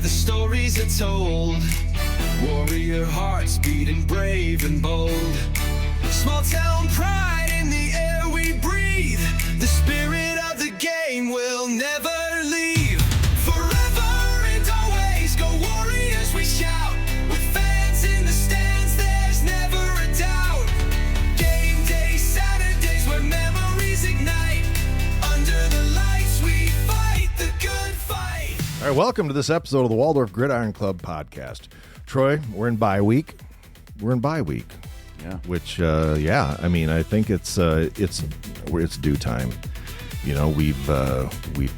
the stories are told. Warrior hearts beating brave and bold. Small town pride in the air we breathe. The spirit of the game will never leave. Forever and always go Warriors, we shout. With fans in the stands, there's never a doubt. Game day Saturdays where memories ignite. Under the lights we fight the good fight. All right, welcome to this episode of the Waldorf Gridiron Club podcast. Troy, we're in bye week. Yeah. Which, I mean, I think it's due time. You know, we've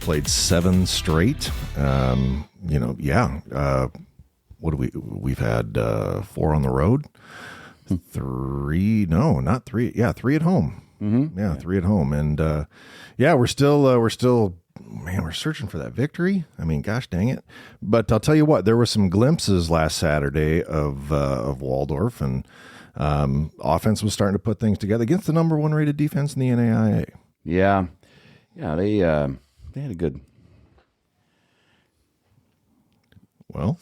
played 7 straight. What do we've had 4 on the road, 3. No, not 3. Yeah, 3 at home. Mm-hmm. Yeah, 3 at home, and we're still. Man, we're searching for that victory. I mean, gosh dang it. But I'll tell you what, there were some glimpses last Saturday of Waldorf, and offense was starting to put things together against the number 1 rated defense in the NAIA. Yeah, they had a good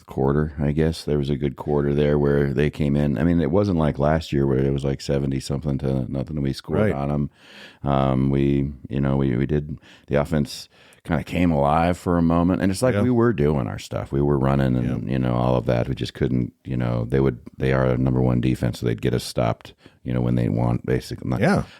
quarter, I guess. There was a good quarter there where they came in. I mean, it wasn't like last year where it was like 70-something to nothing, and we scored on them. We did the offense kind of came alive for a moment, and it's like we were doing our stuff. We were running and all of that. We just couldn't, they are a number 1 defense, so they'd get us stopped, when they want, basically.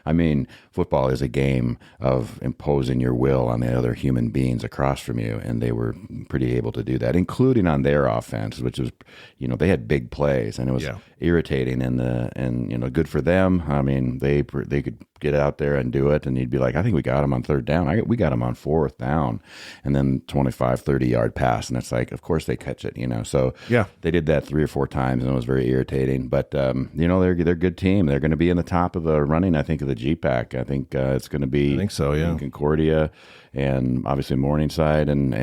I mean, football is a game of imposing your will on the other human beings across from you, and they were pretty able to do that, including on their offense, which was, they had big plays, and it was irritating and good for them. I mean, they could get out there and do it, and you'd be like, I think we got them on 3rd down. We got them on 4th down, and then 25, 30-yard pass, and it's like, of course they catch it, So they did that 3 or 4 times, and it was very irritating. But they're a good team. They're going to be in the top of the running, I think, of the GPAC. I think it's going to be. I think so. Yeah, Concordia, and obviously Morningside, and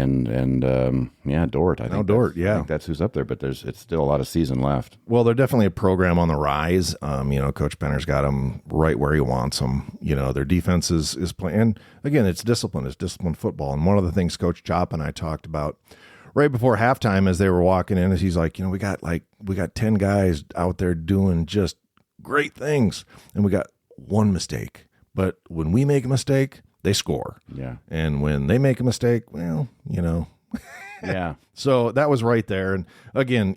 Dort. I think that's who's up there. But it's still a lot of season left. Well, they're definitely a program on the rise. Coach Penner's got them right where he wants them. Their defense is playing. And again, it's discipline. It's disciplined football. And one of the things Coach Chop and I talked about right before halftime as they were walking in is he's like, we got 10 guys out there doing just great things, and we got 1 mistake. But when we make a mistake, they score. Yeah. And when they make a mistake, well, Yeah. So that was right there. And again,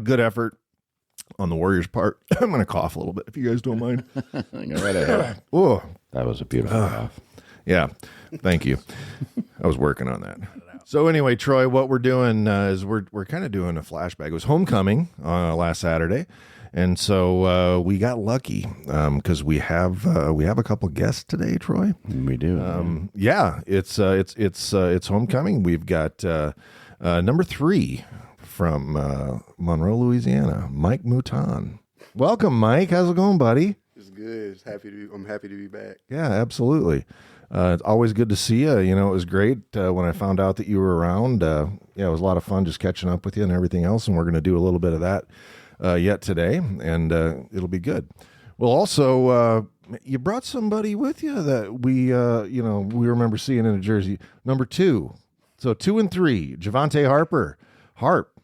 good effort on the Warriors' part. I'm going to cough a little bit if you guys don't mind. Go right ahead. Oh, that was a beautiful cough. Yeah. Thank you. I was working on that. So anyway, Troy, what we're doing is we're kind of doing a flashback. It was homecoming last Saturday. And so we got lucky because we have a couple guests today, Troy. We do. It's homecoming. We've got number 3 from Monroe, Louisiana, Mike Mouton. Welcome, Mike. How's it going, buddy? It's good. I'm happy to be back. Yeah, absolutely. It's always good to see you. It was great when I found out that you were around. It was a lot of fun just catching up with you and everything else. And we're going to do a little bit of that yet today, and it'll be good. Well, also, you brought somebody with you that we remember seeing in a jersey. Number 2. So 2 and 3, Vontay Harper. Harp,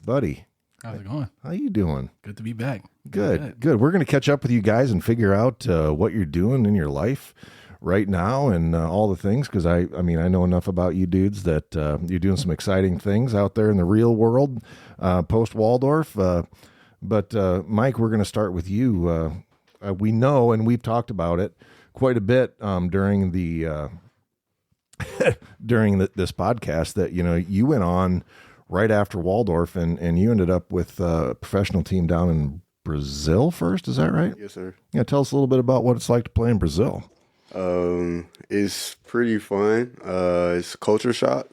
buddy. How's it going? How you doing? Good to be back. Good. We're going to catch up with you guys and figure out what you're doing in your life right now and all the things, because I know enough about you dudes that you're doing some exciting things out there in the real world post Waldorf. But Mike, we're going to start with you. We know, and we've talked about it quite a bit during the this podcast, that you went on right after Waldorf and you ended up with a professional team down in Brazil first. Is that right? Yes, sir. Yeah, tell us a little bit about what it's like to play in Brazil. It's pretty fun. It's a culture shock.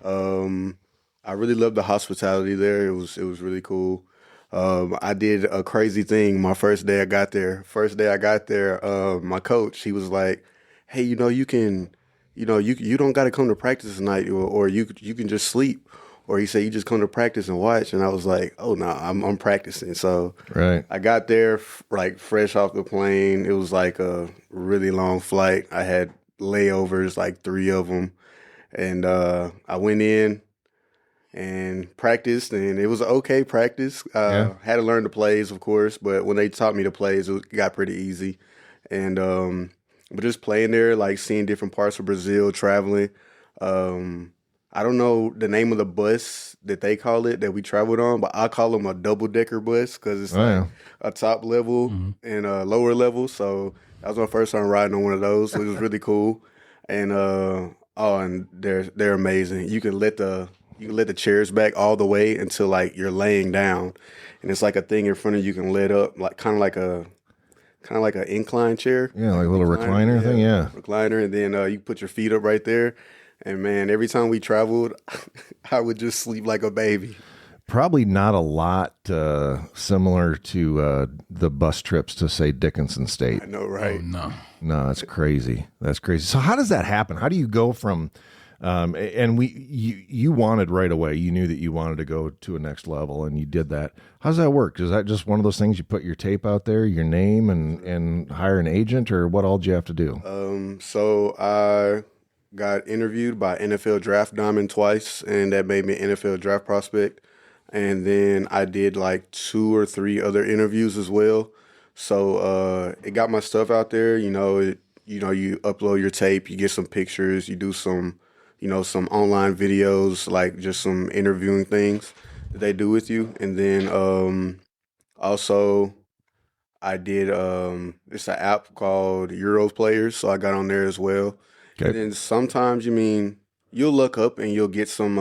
I really loved the hospitality there. It was really cool. I did a crazy thing my first day I got there. My coach, he was like, "Hey, you don't got to come to practice tonight, or you can just sleep." Or he said, "You just come to practice and watch." And I was like, "Oh no, I'm practicing." So right. I got there like fresh off the plane. It was like a really long flight. I had layovers, like 3 of them, and I went in. and practiced, and it was an okay practice. Had to learn the plays, of course, but when they taught me the plays, it got pretty easy. And but just playing there, like seeing different parts of Brazil, traveling. I don't know the name of the bus that they call it that we traveled on, but I call them a double-decker bus because it's a top level and a lower level. So that was my first time riding on one of those. So it was really cool. And and they're amazing. You can let the chairs back all the way until like you're laying down, and it's like a thing in front of you can let up, like kind of like an incline chair. Yeah, like a little recliner thing. Yeah, recliner, and then you put your feet up right there. And man, every time we traveled, I would just sleep like a baby. Probably not a lot similar to the bus trips to, say, Dickinson State. I know, right? Oh, No, that's crazy. That's crazy. So how does that happen? How do you go from you wanted right away, you knew that you wanted to go to a next level, and you did that. How does that work? Is that just one of those things you put your tape out there, your name, and hire an agent, or what all do you have to do? So I got interviewed by NFL Draft Diamond twice, and that made me an NFL draft prospect. And then I did like 2 or 3 other interviews as well. So it got my stuff out there. You upload your tape, you get some pictures, you do some online videos, like just some interviewing things that they do with you. And then also I did it's an app called Euros Players, so I got on there as well. Okay. And then sometimes you'll look up and you'll get some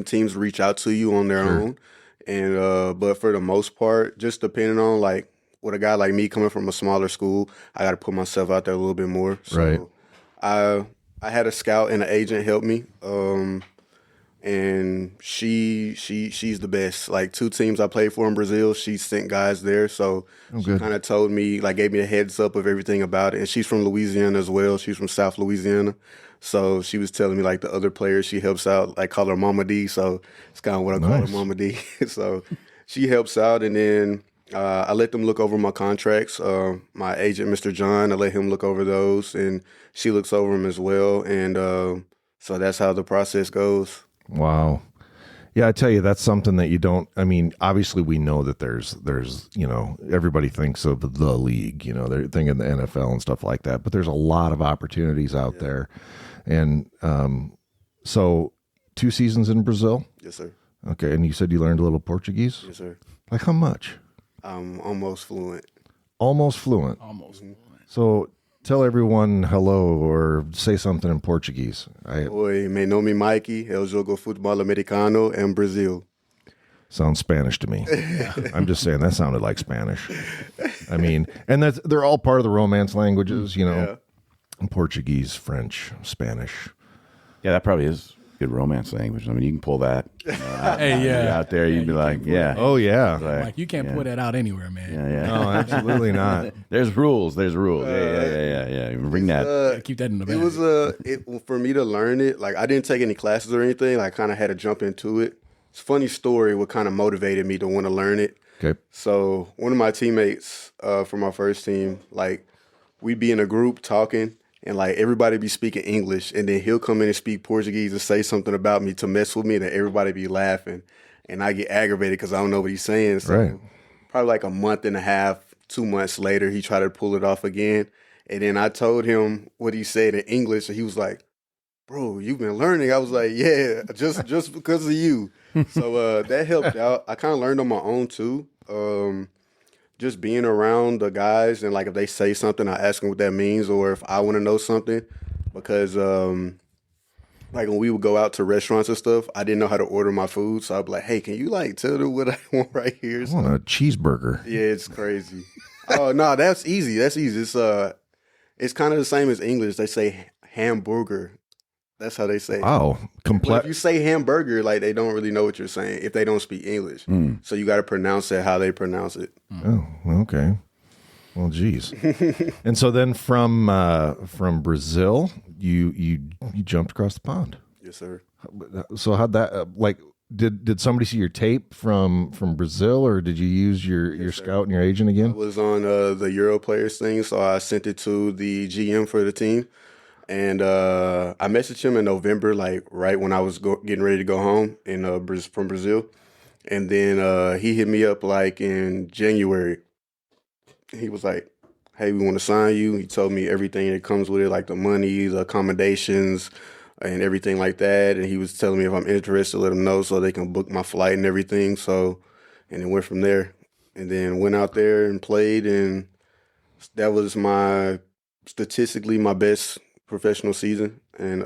teams reach out to you on their own. And but for the most part, just depending on like with a guy like me coming from a smaller school, I got to put myself out there a little bit more. So I had a scout and an agent help me. And she's the best. Like 2 teams I played for in Brazil, she sent guys there. So she kind of told me, like gave me a heads up of everything about it. And she's from Louisiana as well. She's from South Louisiana. So she was telling me like the other players she helps out, like call her Mama D. So it's kind of what I call her, Mama D. So she helps out, and then I let them look over my contracts. My agent, Mr. John, I let him look over those, and she looks over them as well. And so that's how the process goes. Wow. Yeah, I tell you, that's something that you don't, obviously we know that there's, everybody thinks of the league, they're thinking the NFL and stuff like that, but there's a lot of opportunities out there. And so 2 seasons in Brazil? Yes, sir. Okay, and you said you learned a little Portuguese? Yes, sir. Like how much? I'm almost fluent. Almost fluent? Almost fluent. So tell everyone hello or say something in Portuguese. Oi, meu nome é Mikey. Eu jogo futebol americano in Brazil. Sounds Spanish to me. I'm just saying that sounded like Spanish. And they're all part of the Romance languages, Portuguese, French, Spanish. Yeah, that probably is good Romance language. You can pull that out there. You'd be like, oh yeah, like you can't pull that out anywhere, man. Yeah. No, absolutely not. There's rules. Yeah. Bring that. Keep that in the bag. It was for me to learn it. Like I didn't take any classes or anything. I kind of had to jump into it. It's a funny story. What kind of motivated me to want to learn it. Okay. So one of my teammates from my first team, like we'd be in a group talking. And like everybody be speaking English, and then he'll come in and speak Portuguese and say something about me to mess with me, and then everybody be laughing, and I get aggravated because I don't know what he's saying. So probably like a month and a half, 2 months later, he tried to pull it off again, and then I told him what he said in English, and he was like, "Bro, you've been learning." I was like, "Yeah, just because of you." So that helped out. I kind of learned on my own too. Just being around the guys, and like if they say something, I ask them what that means, or if I want to know something, because like when we would go out to restaurants and stuff, I didn't know how to order my food, so I'd be like, "Hey, can you like tell them what I want right here?" I want a cheeseburger. Yeah, it's crazy. Oh no, that's easy. It's kind of the same as English. They say hamburger. That's how they say it. Wow. If you say hamburger, like they don't really know what you're saying if they don't speak English. So you got to pronounce it how they pronounce it. Oh, okay. Well, geez. And so then from Brazil, you jumped across the pond. Yes, sir. So how'd that did somebody see your tape from Brazil, or did you use your scout and your agent again? I was on the Euro Players thing, so I sent it to the GM for the team. And I messaged him in November, like right when I was getting ready to go home from Brazil. And then he hit me up like in January. He was like, hey, we want to sign you. He told me everything that comes with it, like the money, the accommodations, and everything like that. And he was telling me if I'm interested, let them know so they can book my flight and everything. So, and then went from there. And then went out there and played, and that was statistically my best professional season. And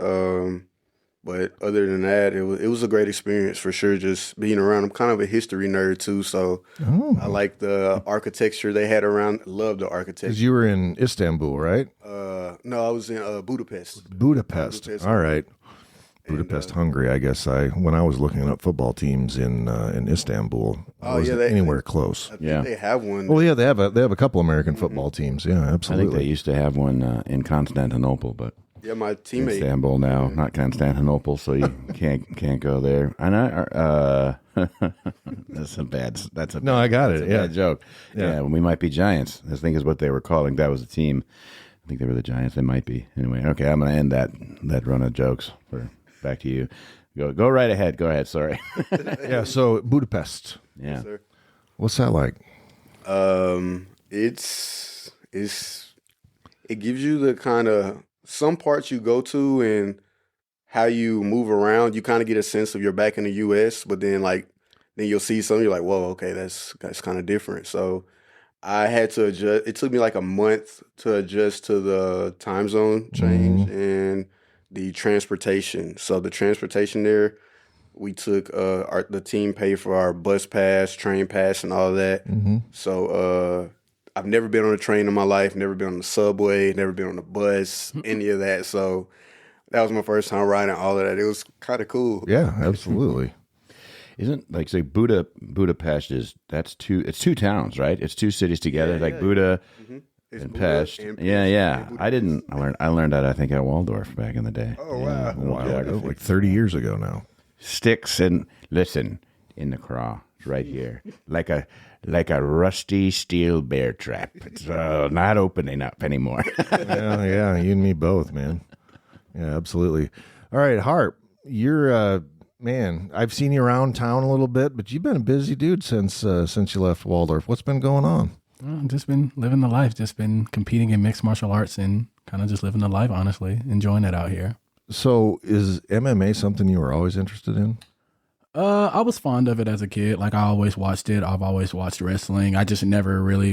but other than that, it was a great experience for sure. Just being around. I'm kind of a history nerd too, so I like the architecture they had around. Love the architecture. Because you were in Istanbul, right? No, I was in Budapest. Budapest. All right. Budapest, Hungary. I guess when I was looking up football teams in Istanbul, I wasn't anywhere close. I think they have one. Well, yeah, they have a couple American football teams. Yeah, absolutely. I think they used to have one in Constantinople, but yeah, my teammate Istanbul now, not Constantinople, so you can't go there. And No, I got it. Yeah, bad joke. Yeah, we might be Giants. I think is what they were calling. That was the team. I think they were the Giants. They might be. Anyway, okay, I'm going to end that run of jokes. Back to you. Go right ahead. Go ahead. Sorry. Yeah. So Budapest. Yeah. Yes, sir. What's that like? It gives you the kind of some parts you go to and how you move around. You kind of get a sense of you're back in the U.S., but then you'll see something you're like, whoa, okay, that's kind of different. So I had to adjust. It took me like a month to adjust to the time zone change and the transportation. So the transportation there, we took the team paid for our bus pass, train pass, and all that. So I've never been on a train in my life, never been on the subway, never been on a bus, any of that. So that was my first time riding all of that. It was kind of cool. Yeah, absolutely. Isn't like say Budapest it's two towns, right? It's two cities together, Buda and Pest. Yeah. I learned that I think at Waldorf back in the day. Oh wow. A while ago, like 30 years ago now. Sticks and listen in the craw right here, like a rusty steel bear trap. It's not opening up anymore. yeah, you and me both, man. Yeah, absolutely. All right, Harp, you're man. I've seen you around town a little bit, but you've been a busy dude since you left Waldorf. What's been going on? Just been living the life. Just been competing in mixed martial arts and kind of just living the life. Honestly, enjoying it out here. So, is MMA something you were always interested in? I was fond of it as a kid. Like I always watched it. I've always watched wrestling. I just never really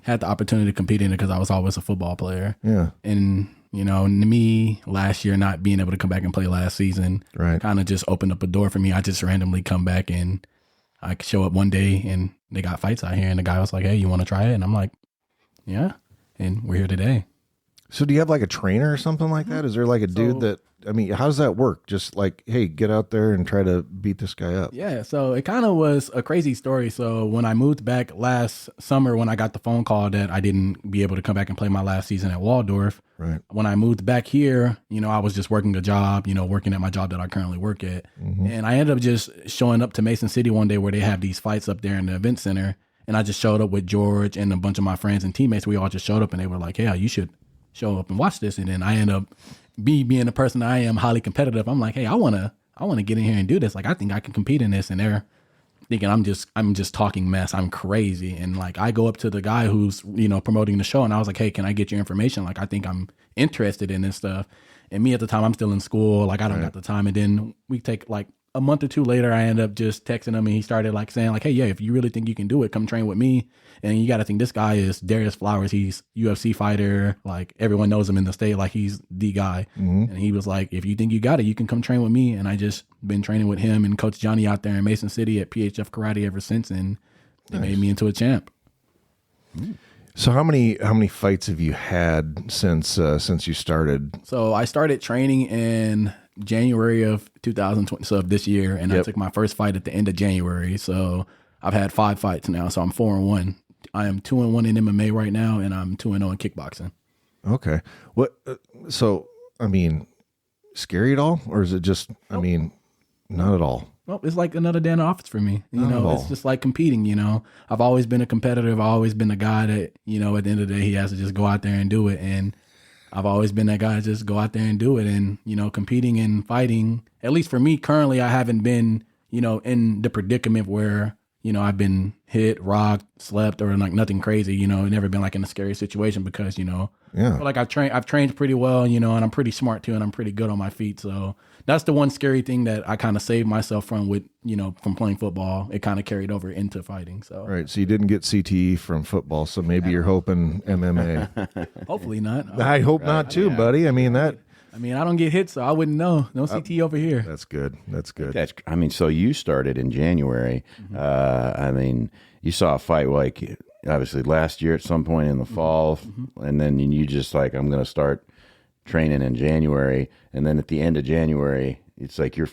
had the opportunity to compete in it because I was always a football player. Yeah. And me last year not being able to come back and play last season, right, kind of just opened up a door for me. I just randomly come back and I could show up one day and they got fights out here and the guy was like, "Hey, you want to try it?" And I'm like, "Yeah." And we're here today. So do you have like a trainer or something like that? Is there like a dude that, I mean, how does that work? Just like, hey, get out there and try to beat this guy up. Yeah, so it kind of was a crazy story. So when I moved back last summer, when I got the phone call that I didn't be able to come back and play my last season at Waldorf, right, when I moved back here, I was just working a job, working at my job that I currently work at. And I ended up just showing up to Mason City one day where they have these fights up there in the event center. And I just showed up with George and a bunch of my friends and teammates. We all just showed up and they were like, "Hey, you should show up and watch this." And then I end up being the person I am, highly competitive. I'm like, "Hey, I want to get in here and do this. Like, I think I can compete in this." And they're thinking I'm just talking mess. I'm crazy. And like, I go up to the guy who's, promoting the show. And I was like, "Hey, can I get your information? Like, I think I'm interested in this stuff." And me at the time, I'm still in school. Like, I don't got the time. And then we take like a month or two later, I end up just texting him and he started like saying like, "Hey, yeah, if you really think you can do it, come train with me." And you got to think this guy is Darius Flowers. He's UFC fighter. Like everyone knows him in the state. Like he's the guy. And he was like, "If you think you got it, you can come train with me." And I just been training with him and Coach Johnny out there in Mason City at PHF Karate ever since. And they made me into a champ. So how many fights have you had since you started? So I started training in January of 2020, so of this year, and I took my first fight at the end of January. So I've had 5 fights now. So I'm 4-1. I am 2-1 in MMA right now, and I'm 2-0 in kickboxing. Okay. What? So I mean, scary at all, or is it just? I mean, not at all. Well, it's like another day in the office for me. It's just like competing. I've always been a competitor. I've always been a guy that at the end of the day he has to just go out there and do it. And I've always been that guy to just go out there and do it. And, competing and fighting, at least for me currently, I haven't been, in the predicament where, I've been hit, rocked, slept, or like nothing crazy, never been like in a scary situation because, I feel like I've trained pretty well, and I'm pretty smart too, and I'm pretty good on my feet. So that's the one scary thing that I kind of saved myself from with, from playing football. It kind of carried over into fighting. So right. So you didn't get CTE from football, so maybe you're hoping MMA. Hopefully not. I hope not too, buddy. I mean, I don't get hit, so I wouldn't know. No CT over here. That's good. That's good. So you started in January. You saw a fight like obviously last year at some point in the fall, and then you just like, I'm going to start training in January, and then at the end of January, it's like you're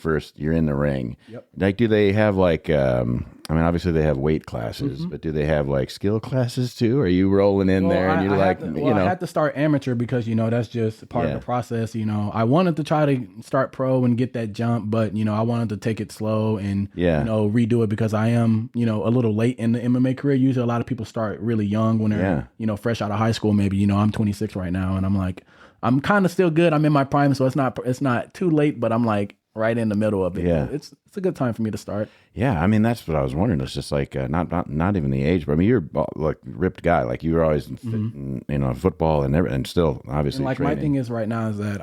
in the ring. Yep. Like, do they have like, obviously they have weight classes, but do they have like skill classes too? Are you rolling in there and you're I had to start amateur because, that's just part of the process. I wanted to try to start pro and get that jump, but, I wanted to take it slow and, redo it because I am, a little late in the MMA career. Usually a lot of people start really young when they're, fresh out of high school, maybe, I'm 26 right now. And I'm like, I'm kind of still good. I'm in my prime, so it's not too late, but I'm like right in the middle of it. Yeah, it's a good time for me to start. Yeah, that's what I was wondering. It's just like not even the age, but you're like ripped guy. Like you were always fit in, football and still obviously. And like training. My thing is right now is that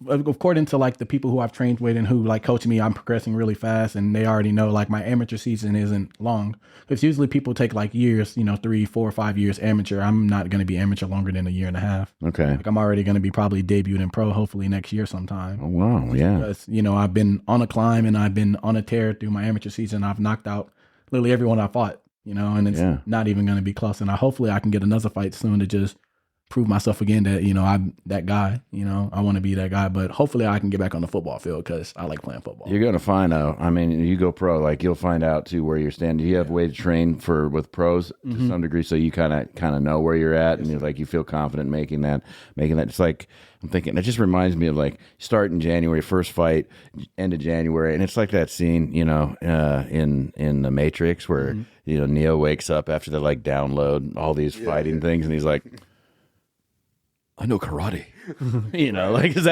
according to like the people who I've trained with and who like coach me, I'm progressing really fast, and they already know like my amateur season isn't long. It's usually people take like years, 3, 4, 5 years amateur. I'm not going to be amateur longer than a year and a half. Okay. Like I'm already going to be probably debuted in pro hopefully next year sometime. Oh wow, yeah. Because I've been on a climb and I've been on a tear through my amateur season. I've knocked out literally everyone I fought, and it's not even going to be close. And hopefully I can get another fight soon to just prove myself again that, I'm that guy, I want to be that guy, but hopefully I can get back on the football field because I like playing football. You're going to find out, you go pro, like you'll find out too where you're standing. Do you have a way to train with pros to some degree? So you kind of know where you're at and you're like, you feel confident making that. It's like, I'm thinking, it just reminds me of like start in January, first fight, end of January. And it's like that scene, in The Matrix where, Neo wakes up after they like download all these fighting things and he's like, I know karate. Is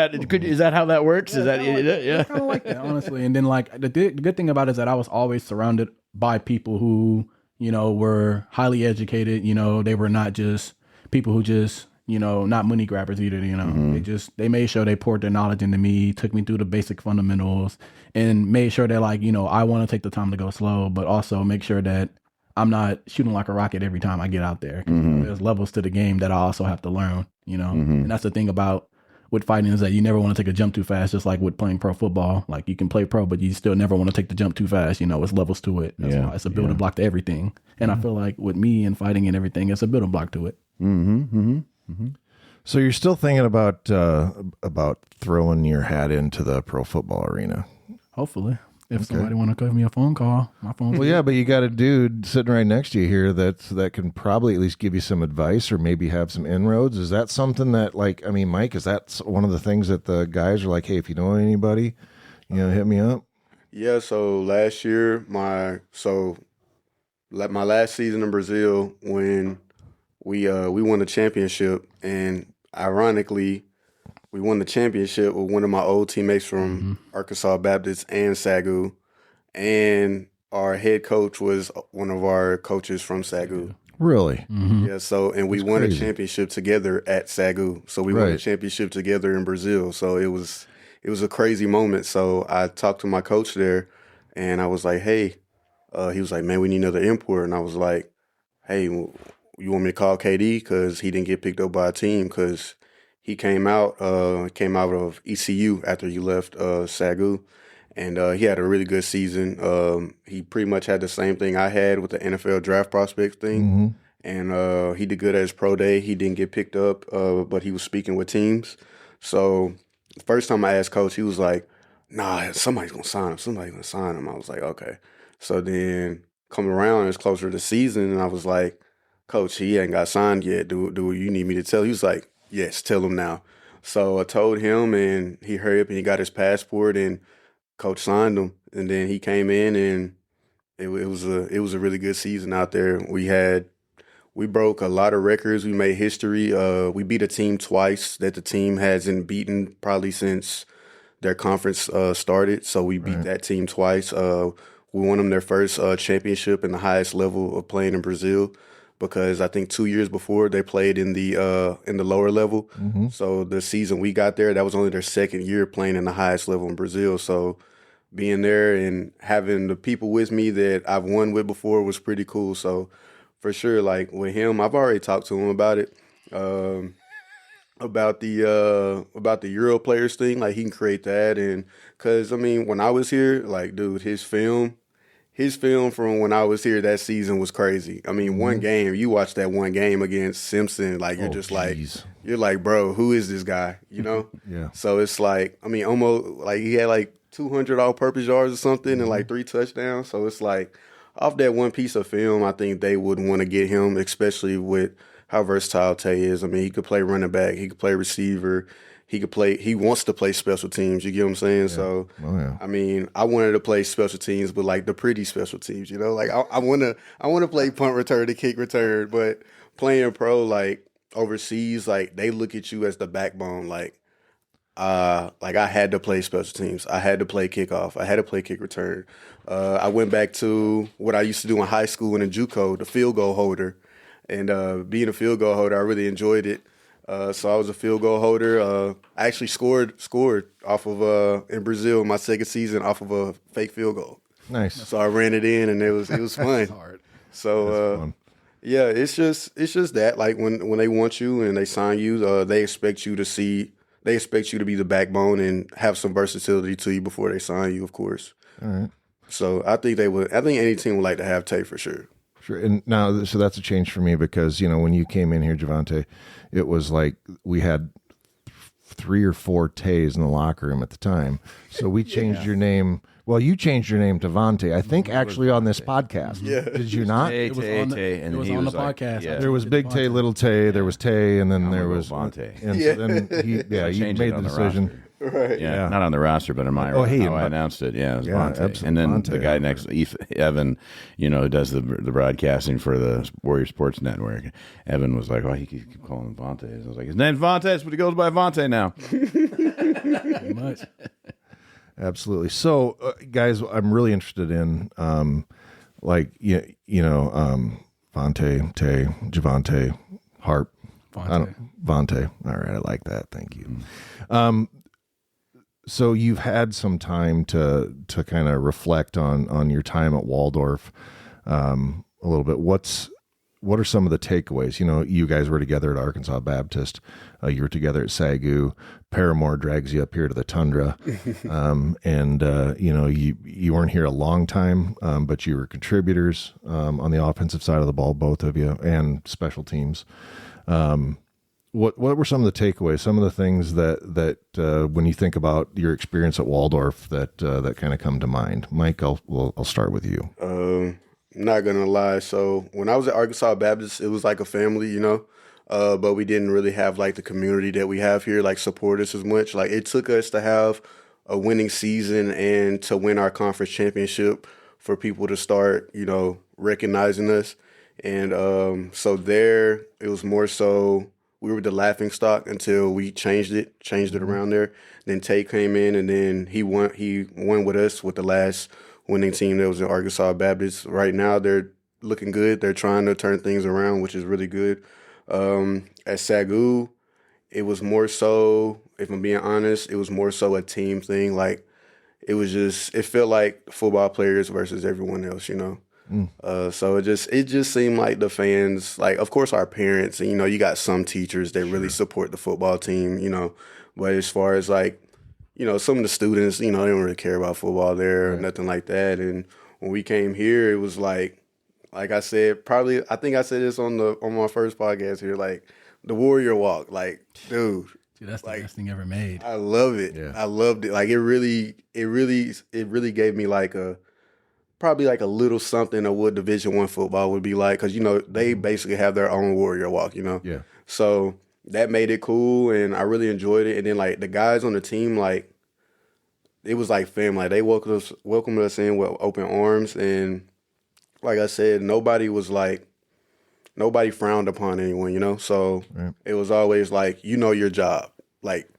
that how that works? Is that It's kind of like that, honestly. And then like the good thing about it is that I was always surrounded by people who, were highly educated. They were not just people who just, not money grabbers either. They made sure they poured their knowledge into me, took me through the basic fundamentals, and made sure that like, I want to take the time to go slow, but also make sure that I'm not shooting like a rocket every time I get out there. There's levels to the game that I also have to learn, and that's the thing about with fighting is that you never want to take a jump too fast, just like with playing pro football. Like you can play pro, but you still never want to take the jump too fast. It's levels to it. That's why it's a building block to everything. And I feel like with me and fighting and everything, it's a building block to it. So you're still thinking about throwing your hat into the pro football arena? Hopefully. If somebody want to give me a phone call, my phone. Well, yeah, but you got a dude sitting right next to you here that can probably at least give you some advice or maybe have some inroads. Is that something that, like, Mike, is that one of the things that the guys are like, hey, if you know anybody, hit me up? Yeah, so last year, my last season in Brazil, when we won the championship, and ironically, we won the championship with one of my old teammates from Arkansas Baptist and SAGU, and our head coach was one of our coaches from SAGU. Really? Yeah, and we won a championship together at SAGU. So we won a championship together in Brazil. So it was a crazy moment. So I talked to my coach there, and I was like, hey, he was like, man, we need another import. And I was like, hey, you want me to call KD? Because he didn't get picked up by a team because he came out of ECU after he left SAGU, and he had a really good season. He pretty much had the same thing I had with the NFL draft prospect thing, and he did good at his pro day. He didn't get picked up, but he was speaking with teams. So the first time I asked Coach, he was like, nah, somebody's going to sign him. I was like, okay. So then coming around, it's closer to the season, and I was like, Coach, he ain't got signed yet. Do you need me to tell? He was like, yes, tell him now. So I told him, and he hurried up and he got his passport, and Coach signed him. And then he came in, and it was a really good season out there. We had we broke a lot of records. We made history. We beat a team twice that the team hasn't beaten probably since their conference started. So we beat that team twice. We won them their first championship in the highest level of playing in Brazil, because I think 2 years before they played in the lower level. So the season we got there, that was only their second year playing in the highest level in Brazil. So being there and having the people with me that I've won with before was pretty cool. So for sure, like with him, I've already talked to him about it, about the Euro players thing. Like he can create that, and because I mean, when I was here, like dude, his film from when I was here that season was crazy. I mean, one game, you watch that one game against Simpson, like you're you're like, bro, who is this guy? You know? Yeah. So it's like, I mean, almost like he had like 200 all-purpose yards or something and like 3 touchdowns. So it's like off that one piece of film, I think they would want to get him, especially with how versatile Tay is. I mean, he could play running back, he could play receiver. He wants to play special teams, you get what I'm saying? Yeah. So, Yeah. I mean, I wanted to play special teams, but like the pretty special teams, you know? Like I want to play punt return to kick return, but playing pro, like overseas, like they look at you as the backbone. Like I had to play special teams. I had to play kickoff. I had to play kick return. I went back to what I used to do in high school and in JUCO, the field goal holder. And being a field goal holder, I really enjoyed it. So I was a field goal holder. I actually scored off of in Brazil my second season off of a fake field goal. Nice. So I ran it in, and it was fun. Hard. So fun. yeah, it's just that like when they want you and they sign you, they expect you to be the backbone and have some versatility to you before they sign you, of course. All right. So I think any team would like to have Tay for sure. Sure. And now, so that's a change for me because, you know, when you came in here, Vontay, it was like we had 3 or 4 Tays in the locker room at the time. So we changed your name. Well, you changed your name to Vontay, I think, actually on this podcast. Yeah. Did you not? Tay, It was Tay, on the- Tay, it and was he on was the like, podcast. yeah. There was Big Tay, Little Tay. There was Tay, and then there was Vontay. And Yeah. so then you Changed made it the on decision. roster. Right. Yeah, not on the roster, but in my Oh, hey, how I but- announced it. Yeah, it was Yeah, Vontay. absolutely. And then Vontay the guy Harper. next, Evan, you know, who does the broadcasting for the Warriors Sports Network. Evan was like, "Oh, he keep calling him Vontay." I was like, "His name's Vontay, but he goes by Vontay now." Pretty much. Absolutely. So, guys, I'm really interested in, Vontay, Tay, Javante, Harp. Vontay. All right, I like that. Thank you. So you've had some time to kind of reflect on your time at Waldorf a little bit. What are some of the takeaways? You know, you guys were together at Arkansas Baptist. You were together at SAGU. Paramore drags you up here to the tundra. You weren't here a long time, but you were contributors on the offensive side of the ball, both of you, and special teams. What were some of the takeaways? Some of the things that when you think about your experience at Waldorf that kind of come to mind. Mike, I'll start with you. Not gonna lie. So when I was at Arkansas Baptist, it was like a family, you know. But we didn't really have like the community that we have here, like support us as much. Like it took us to have a winning season and to win our conference championship for people to start, you know, recognizing us. And so there, it was more so we were the laughing stock until we changed it around there. Then Tay came in, and then he won with us with the last winning team that was in Arkansas Baptist. Right now, they're looking good. They're trying to turn things around, which is really good. At SAGU, it was more so, if I'm being honest, it was more so a team thing. Like it felt like football players versus everyone else, you know. So it just seemed like the fans, like of course our parents, and you know, you got some teachers that really support the football team, you know, but as far as like, you know, some of the students, you know, they don't really care about football there or nothing like that. And when we came here, it was like I said, I think I said this on my first podcast here, like the Warrior Walk, like dude. Dude, that's the best thing ever made. I love it. Yeah. I loved it. Like it really gave me like probably like a little something of what Division I football would be like, because you know they basically have their own Warrior Walk, you know. Yeah. So that made it cool, and I really enjoyed it. And then like the guys on the team, like it was like family. Like, they welcomed us in with open arms, and like I said, nobody was like nobody frowned upon anyone, you know? So it was always like, you know your job. Like,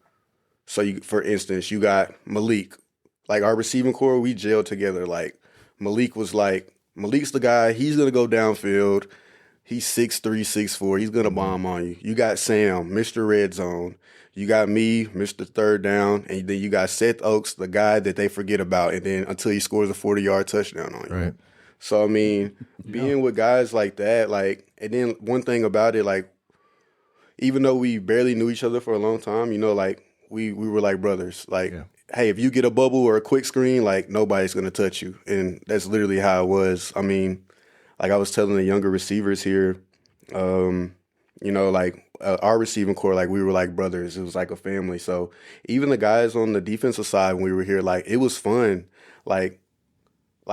so you, for instance, you got Malik. Like our receiving core, we gelled together. Like Malik's the guy, he's going to go downfield. He's 6'3", 6'4". He's going to bomb on you. You got Sam, Mr. Red Zone. You got me, Mr. Third Down. And then you got Seth Oaks, the guy that they forget about. And then until he scores a 40-yard touchdown on you. Right. So, I mean, being with guys like that, like, and then one thing about it, like, even though we barely knew each other for a long time, you know, like, we were like brothers. Like, hey, if you get a bubble or a quick screen, like, nobody's going to touch you. And that's literally how it was. I mean, like I was telling the younger receivers here, you know, like our receiving core, like we were like brothers. It was like a family. So even the guys on the defensive side when we were here, like it was fun. Like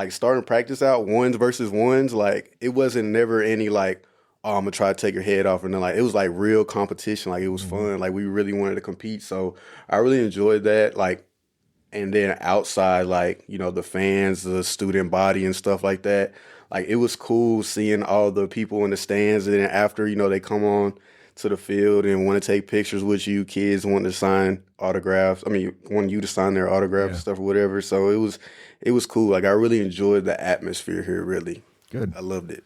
starting practice out ones versus ones, like it wasn't never any like, oh, I'm gonna try to take your head off. And then like it was like real competition. Like it was fun. Like we really wanted to compete. So I really enjoyed that. Like, and then outside, like, you know, the fans, the student body and stuff like that. Like, it was cool seeing all the people in the stands, and then after, you know, they come on to the field and want to take pictures with you, kids want to sign autographs. I mean, want you to sign their autographs and stuff or whatever. So it was cool. Like, I really enjoyed the atmosphere here, really. Good. I loved it.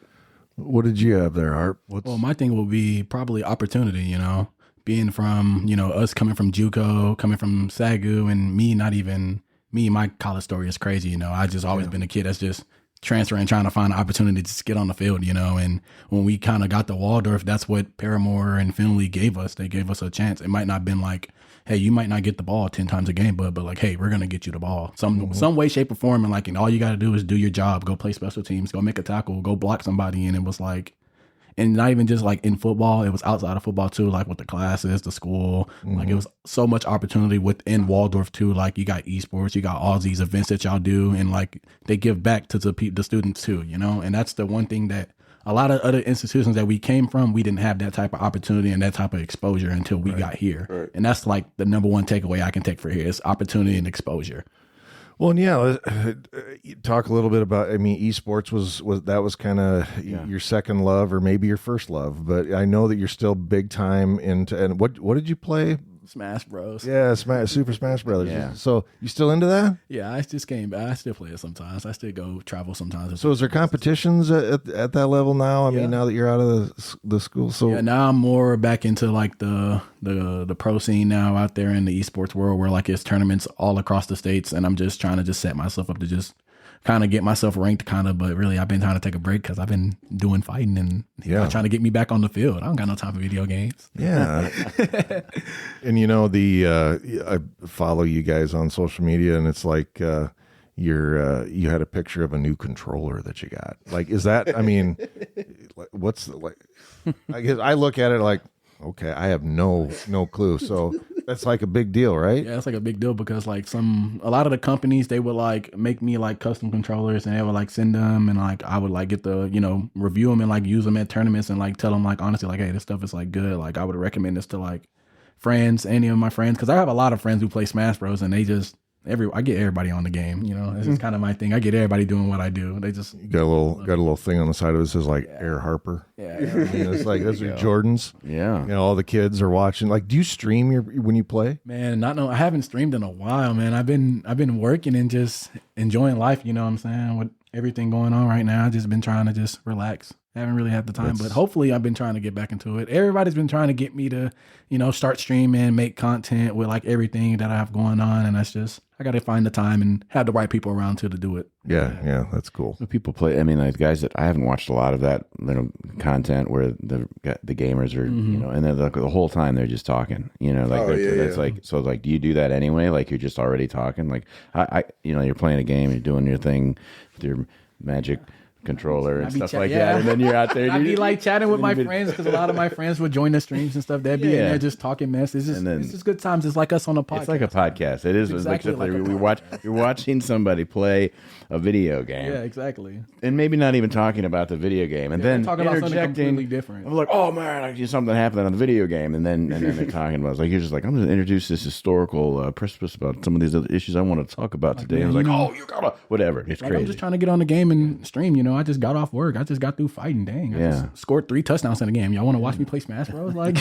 What did you have there, Harp? Well, my thing will be probably opportunity, you know, being from, you know, us coming from JUCO, coming from SAGU, and my college story is crazy, you know. I just always been a kid that's just transferring, trying to find an opportunity to just get on the field, you know. And when we kind of got to Waldorf, that's what Paramore and Finley gave us. They gave us a chance. It might not have been like, hey, you might not get the ball 10 times a game, but like, hey, we're gonna get you the ball some way, shape, or form. And like, and all you got to do is do your job, go play special teams, go make a tackle, go block somebody. And it was like, and not even just like in football, it was outside of football too, like with the classes, the school. Like it was so much opportunity within Waldorf too. Like you got esports, you got all these events that y'all do, and like they give back to the students too, you know. And that's the one thing that a lot of other institutions that we came from, we didn't have that type of opportunity and that type of exposure until we got here. Right. And that's like the number one takeaway I can take for here is opportunity and exposure. Well, and yeah, talk a little bit about, I mean, esports was kind of your second love or maybe your first love, but I know that you're still big time into, and what did you play? Smash Bros. Yeah, Super Smash Brothers. Yeah. So you still into that? Yeah, I just came back. I still play it sometimes. I still go travel sometimes. So is there competitions at that level now? I mean, now that you're out of the school, so yeah, now I'm more back into like the pro scene now out there in the esports world, where like it's tournaments all across the states, and I'm just trying to just set myself up to just kind of get myself ranked, but really I've been trying to take a break because I've been doing fighting and trying to get me back on the field. I don't got no time for video games. Yeah. And you know, I follow you guys on social media, and it's like you had a picture of a new controller that you got. Like, is that, I mean, what's the, like, I guess I look at it like, okay, I have no clue. So that's like a big deal, right? Yeah, it's like a big deal because like a lot of the companies, they would like make me like custom controllers, and they would like send them, and like I would like get the, you know, review them and like use them at tournaments and like tell them like honestly like, hey, this stuff is like good. Like I would recommend this to like friends, any of my friends, because I have a lot of friends who play Smash Bros. And they just I get everybody on the game, you know. This is kind of my thing. I get everybody doing what I do. They just got a little thing on the side of it that says like Air Harper. Yeah. I mean, it's like those are Jordans. Yeah. You know, all the kids are watching. Like, do you stream when you play? Man, I haven't streamed in a while, man. I've been working and just enjoying life, you know what I'm saying? With everything going on right now, I've just been trying to just relax. I haven't really had the time, but hopefully I've been trying to get back into it. Everybody's been trying to get me to, you know, start streaming, make content with like everything that I have going on. And that's just, I got to find the time and have the right people around to do it. Yeah, that's cool. People play, I mean, like guys that I haven't watched a lot of that, you know, content where the gamers are, you know, and then like the whole time they're just talking, you know, like that's like, so like, do you do that anyway? Like you're just already talking? Like I you know, you're playing a game, you're doing your thing with your magic controller and stuff like that, and then you're out there. I'd be like chatting with my friends because a lot of my friends would join the streams and stuff. They'd be in there just talking mess. It's just good times. It's like us on a podcast. It's like a podcast. It is exactly like you're watching somebody play a video game. Yeah, exactly. And maybe not even talking about the video game, and then talking about something completely different. I'm like, oh man, something happened on the video game, and then they're talking about. It's like you're just like, I'm going to introduce this historical precipice about some of these other issues I want to talk about today. I was like, oh, you gotta whatever. It's crazy. I'm just trying to get on the game and stream. You know, I just got off work. I just got through fighting. Dang, I just scored 3 touchdowns in a game. Y'all want to watch me play Smash Bros? Like,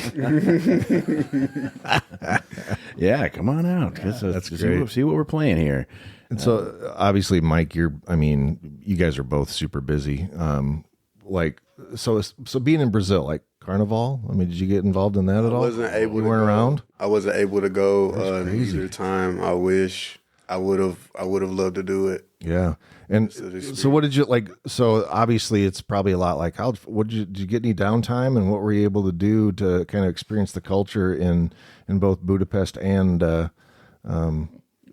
yeah, come on out. That's great. See what we're playing here. And so obviously, Mike, you guys are both super busy. So being in Brazil, like Carnival, I mean, did you get involved in that at all? I wasn't able. You weren't around. I wasn't able to go either time. I wish I would have. I would have loved to do it. Yeah. And so what did you like? So obviously it's probably a lot like did you get any downtime, and what were you able to do to kind of experience the culture in both Budapest and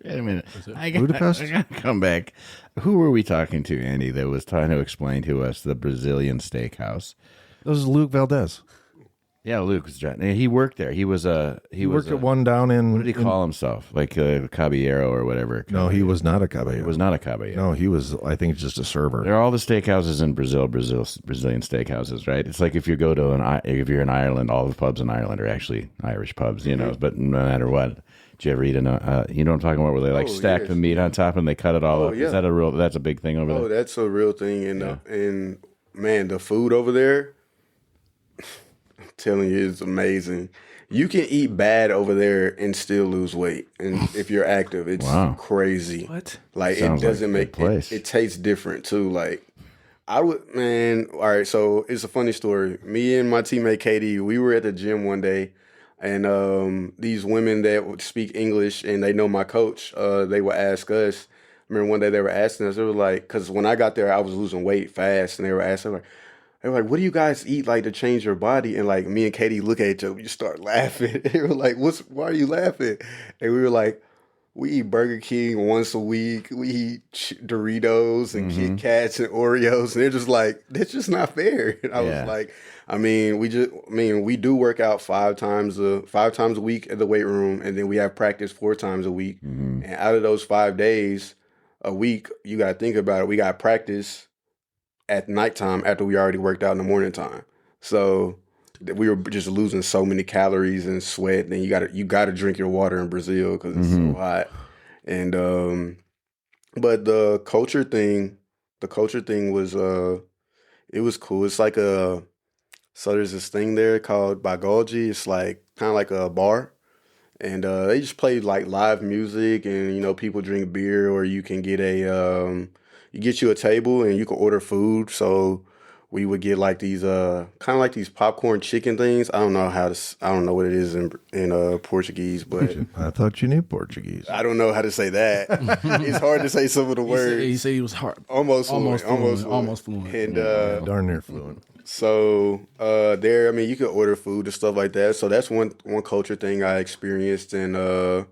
Wait a minute. Budapest? I gotta come back. Who were we talking to, Andy, that was trying to explain to us the Brazilian steakhouse? That was Luke Valdez. Yeah, Luke was trying. He worked there. He worked at one down in. What did he call himself? Like a caballero or whatever? No, he was not a caballero. He was not a caballero. No, he was, I think, just a server. There are all the steakhouses in Brazilian steakhouses, right? It's like if you go to if you're in Ireland, all the pubs in Ireland are actually Irish pubs, you know. But no matter what, did you ever eat you know what I'm talking about, where they like stack the meat on top and they cut it all up? Yeah. Is that that's a big thing over there? Oh, that's a real thing. And man, the food over there, I'm telling you, it's amazing. You can eat bad over there and still lose weight, and if you're active, it's crazy. What? Like Sounds it doesn't like a good place. it tastes different too. Like I would, man. All right, so it's a funny story. Me and my teammate Katie, we were at the gym one day, and these women that would speak English and they know my coach, they would ask us. I remember one day they were asking us. They were like, because when I got there, I was losing weight fast, and they were asking like. They were like, what do you guys eat like to change your body? And like me and Katie look at each other, we just start laughing. They were like, why are you laughing? And we were like, we eat Burger King once a week. We eat Doritos and Kit Kats and Oreos. And they're just like, that's just not fair. And I was like, we do work out 5 times a week at the weight room. And then we have practice 4 times a week. And out of those 5 days a week, you got to think about it. We got practice at nighttime after we already worked out in the morning time. So we were just losing so many calories and sweat. And you gotta drink your water in Brazil because it's so hot. And but the culture thing was it was cool. It's like so there's this thing there called Bagoji. It's like kind of like a bar. And they just play like live music, and you know, people drink beer, or you can get you get you a table and you can order food. So we would get like these kind of like these popcorn chicken things. I don't know what it is in Portuguese, but I thought you knew Portuguese. I don't know how to say that. It's hard to say some of the words. He said he was hard. Almost fluent. And Darn near fluent. So there, I mean, you could order food and stuff like that. So that's one culture thing I experienced. And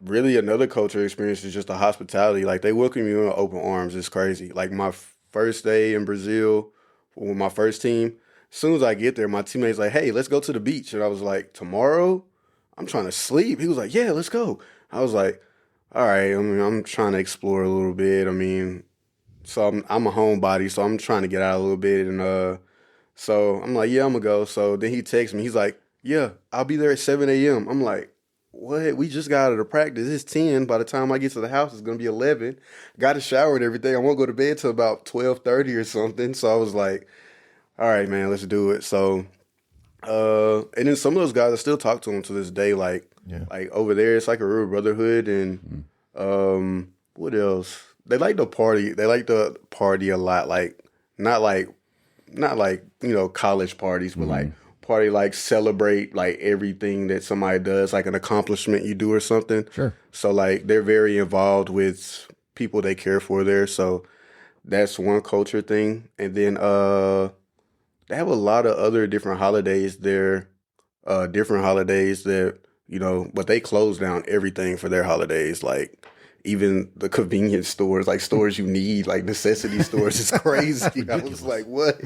really another culture experience is just the hospitality. Like they welcome you in open arms. It's crazy. Like my first day in Brazil with my first team, as soon as I get there, my teammate's like, hey, let's go to the beach. And I was like, tomorrow? I'm trying to sleep. He was like, yeah, let's go. I was like, all right. I mean, I'm trying to explore a little bit. I mean, so I'm a homebody, so I'm trying to get out a little bit. And so I'm like, yeah, I'm going to go. So then he texts me. He's like, yeah, I'll be there at 7 a.m. I'm like, what? We just got out of the practice. It's 10. By the time I get to the house, it's going to be 11. Got a shower and everything. I won't go to bed till about 12:30 or something. So I was like, all right, man, let's do it. So, and then some of those guys, I still talk to them to this day. Like over there, it's like a real brotherhood. And what else? They like to party. They like to party a lot. Like, not like, you know, college parties, but like, party, like celebrate like everything that somebody does, like an accomplishment you do or something. Sure. So like they're very involved with people they care for there. So that's one culture thing. And then they have a lot of other different holidays there, that, you know, but they close down everything for their holidays. Like even the convenience stores, like stores you need, like necessity stores. It's crazy. I was like, what?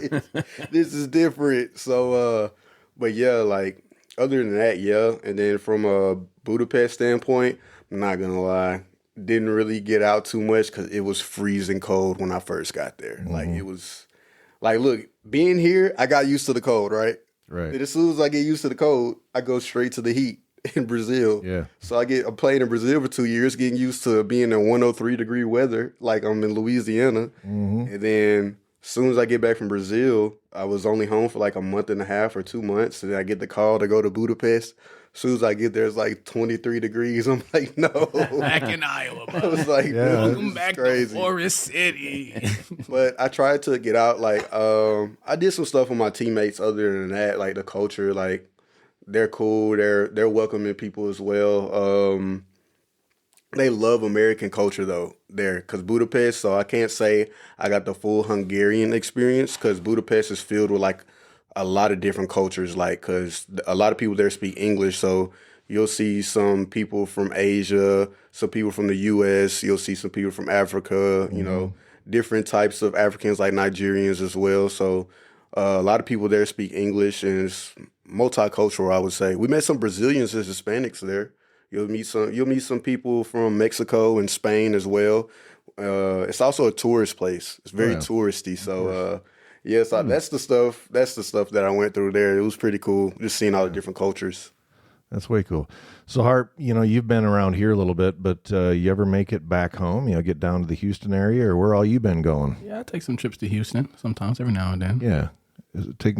This is different. So but yeah, like other than that, yeah. And then from a Budapest standpoint, I'm not gonna lie, didn't really get out too much because it was freezing cold when I first got there. Like it was, like, look, being here, I got used to the cold, right? Right. And as soon as I get used to the cold, I go straight to the heat. in Brazil. Yeah. So I'm playing in Brazil for 2 years, getting used to being in 103-degree weather, like I'm in Louisiana. And then as soon as I get back from Brazil, I was only home for like a month and a half or 2 months. And I get the call to go to Budapest. As soon as I get there, it's like 23 degrees. I'm like, no. Back in Iowa, I was like, dude, welcome this back is crazy. to Forest City. But I tried to get out. Like, I did some stuff with my teammates other than that, like the culture, like, they're cool. They're welcoming people as well. They love American culture though there, because Budapest. So I can't say I got the full Hungarian experience, because Budapest is filled with like a lot of different cultures. Like, because a lot of people there speak English, so you'll see some people from Asia, some people from the U.S. You'll see some people from Africa. You know, different types of Africans like Nigerians as well. So a lot of people there speak English, and it's multicultural, I would say. We met some Brazilians and Hispanics there. You'll meet some people from Mexico and Spain as well. It's also a tourist place. It's very touristy. So so that's the stuff that I went through there. It was pretty cool, just seeing all the different cultures. That's way cool. So Harp, you've been around here a little bit, but you ever make it back home? Get down to the Houston area, or where all you been going? Yeah, I take some trips to Houston sometimes, every now and then. Yeah.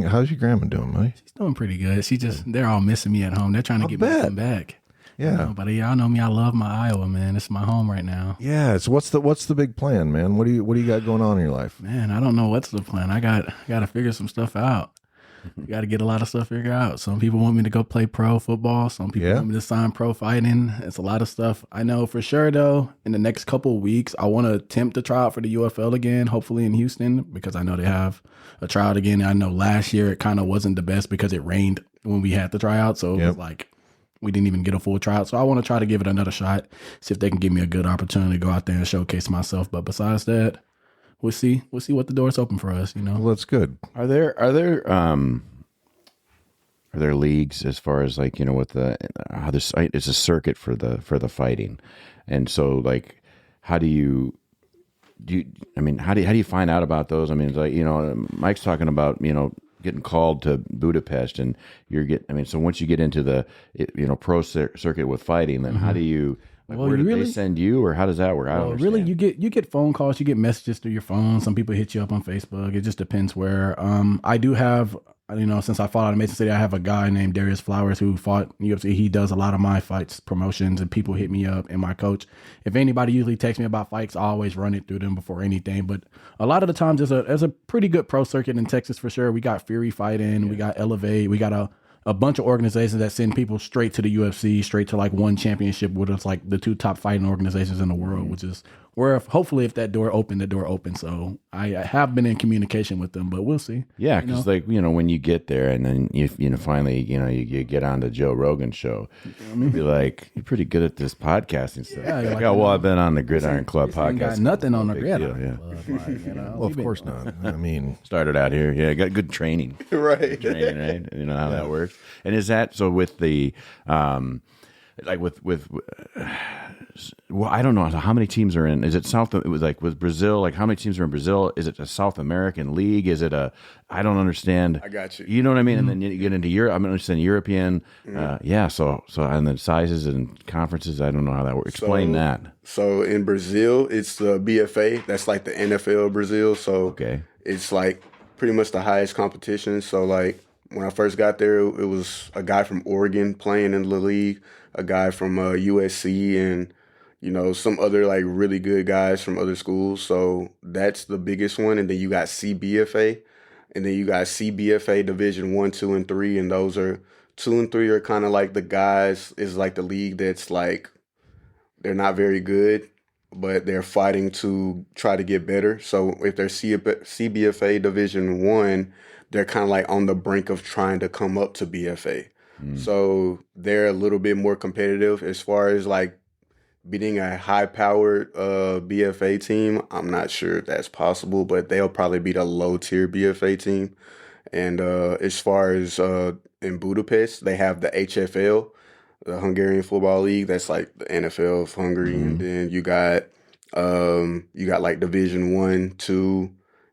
How's your grandma doing, buddy? She's doing pretty good. They're all missing me at home. They're trying to get me back. Yeah. But y'all know me. I love my Iowa, man. It's my home right now. Yeah. So what's the big plan, man? What do you got going on in your life? Man, I don't know what's the plan. I got to figure some stuff out. You got to get a lot of stuff figured out. Some people want me to go play pro football. Some people want me to sign pro fighting. It's a lot of stuff. I know for sure, though, in the next couple of weeks, I want to attempt to try out for the UFL again, hopefully in Houston, because I know they have a tryout again. I know last year it kind of wasn't the best because it rained when we had the tryout. So it was like we didn't even get a full tryout. So I want to try to give it another shot, see if they can give me a good opportunity to go out there and showcase myself. But besides that, we'll see what the door's open for us, Well, that's good. Are there leagues as far as like, with the how this it's a circuit for the fighting, and so like how do you find out about those? I mean, it's like, Mike's talking about getting called to Budapest, and so once you get into the pro circuit with fighting, then how do you? Like, where do they send you, or how does that work? I don't understand. Really, you get phone calls, you get messages through your phone. Some people hit you up on Facebook. It just depends where. I do have, since I fought out of Mason City, I have a guy named Darius Flowers who fought UFC. He does a lot of my fights, promotions, and people hit me up. And my coach, if anybody usually texts me about fights, I always run it through them before anything. But a lot of the times, there's a pretty good pro circuit in Texas for sure. We got Fury Fighting, we got Elevate, we got a bunch of organizations that send people straight to the UFC, straight to like one championship, with us like the two top fighting organizations in the world, which is where hopefully if that door opened, the door opened. So I have been in communication with them, but we'll see. Yeah, because when you get there and then you finally you get on the Joe Rogan show, you'll be like, you're pretty good at this podcasting stuff. Yeah, I've been on the Gridiron Club podcast. Got nothing on the Gridiron Club. Well, of course not. I mean, started out here. Yeah, got good training. Right. Training, right? You know how that works. And is that so with the well, I don't know how many teams are in. Is it South? It was like with Brazil. Like how many teams are in Brazil? Is it a South American league? Is it a? I don't understand. I got you. You know what I mean? And then you get into Europe. I'm understanding European. So and the sizes and conferences. I don't know how that works. Explain that. So in Brazil, it's the BFA. That's like the NFL Brazil. So it's like pretty much the highest competition. So like when I first got there, it was a guy from Oregon playing in the league, a guy from USC, and some other like really good guys from other schools. So that's the biggest one. And then you got CBFA, and then you got CBFA Division 1, 2, and 3. And those are 2 and 3 are kind of like the guys, is like the league that's like, they're not very good, but they're fighting to try to get better. So if they're CBFA Division 1, they're kind of like on the brink of trying to come up to BFA. So they're a little bit more competitive as far as like beating a high-powered BFA team. I'm not sure if that's possible, but they'll probably beat a low-tier BFA team. And as far as in Budapest, they have the HFL, the Hungarian Football League. That's like the NFL of Hungary. And then you got like Division 1, 2,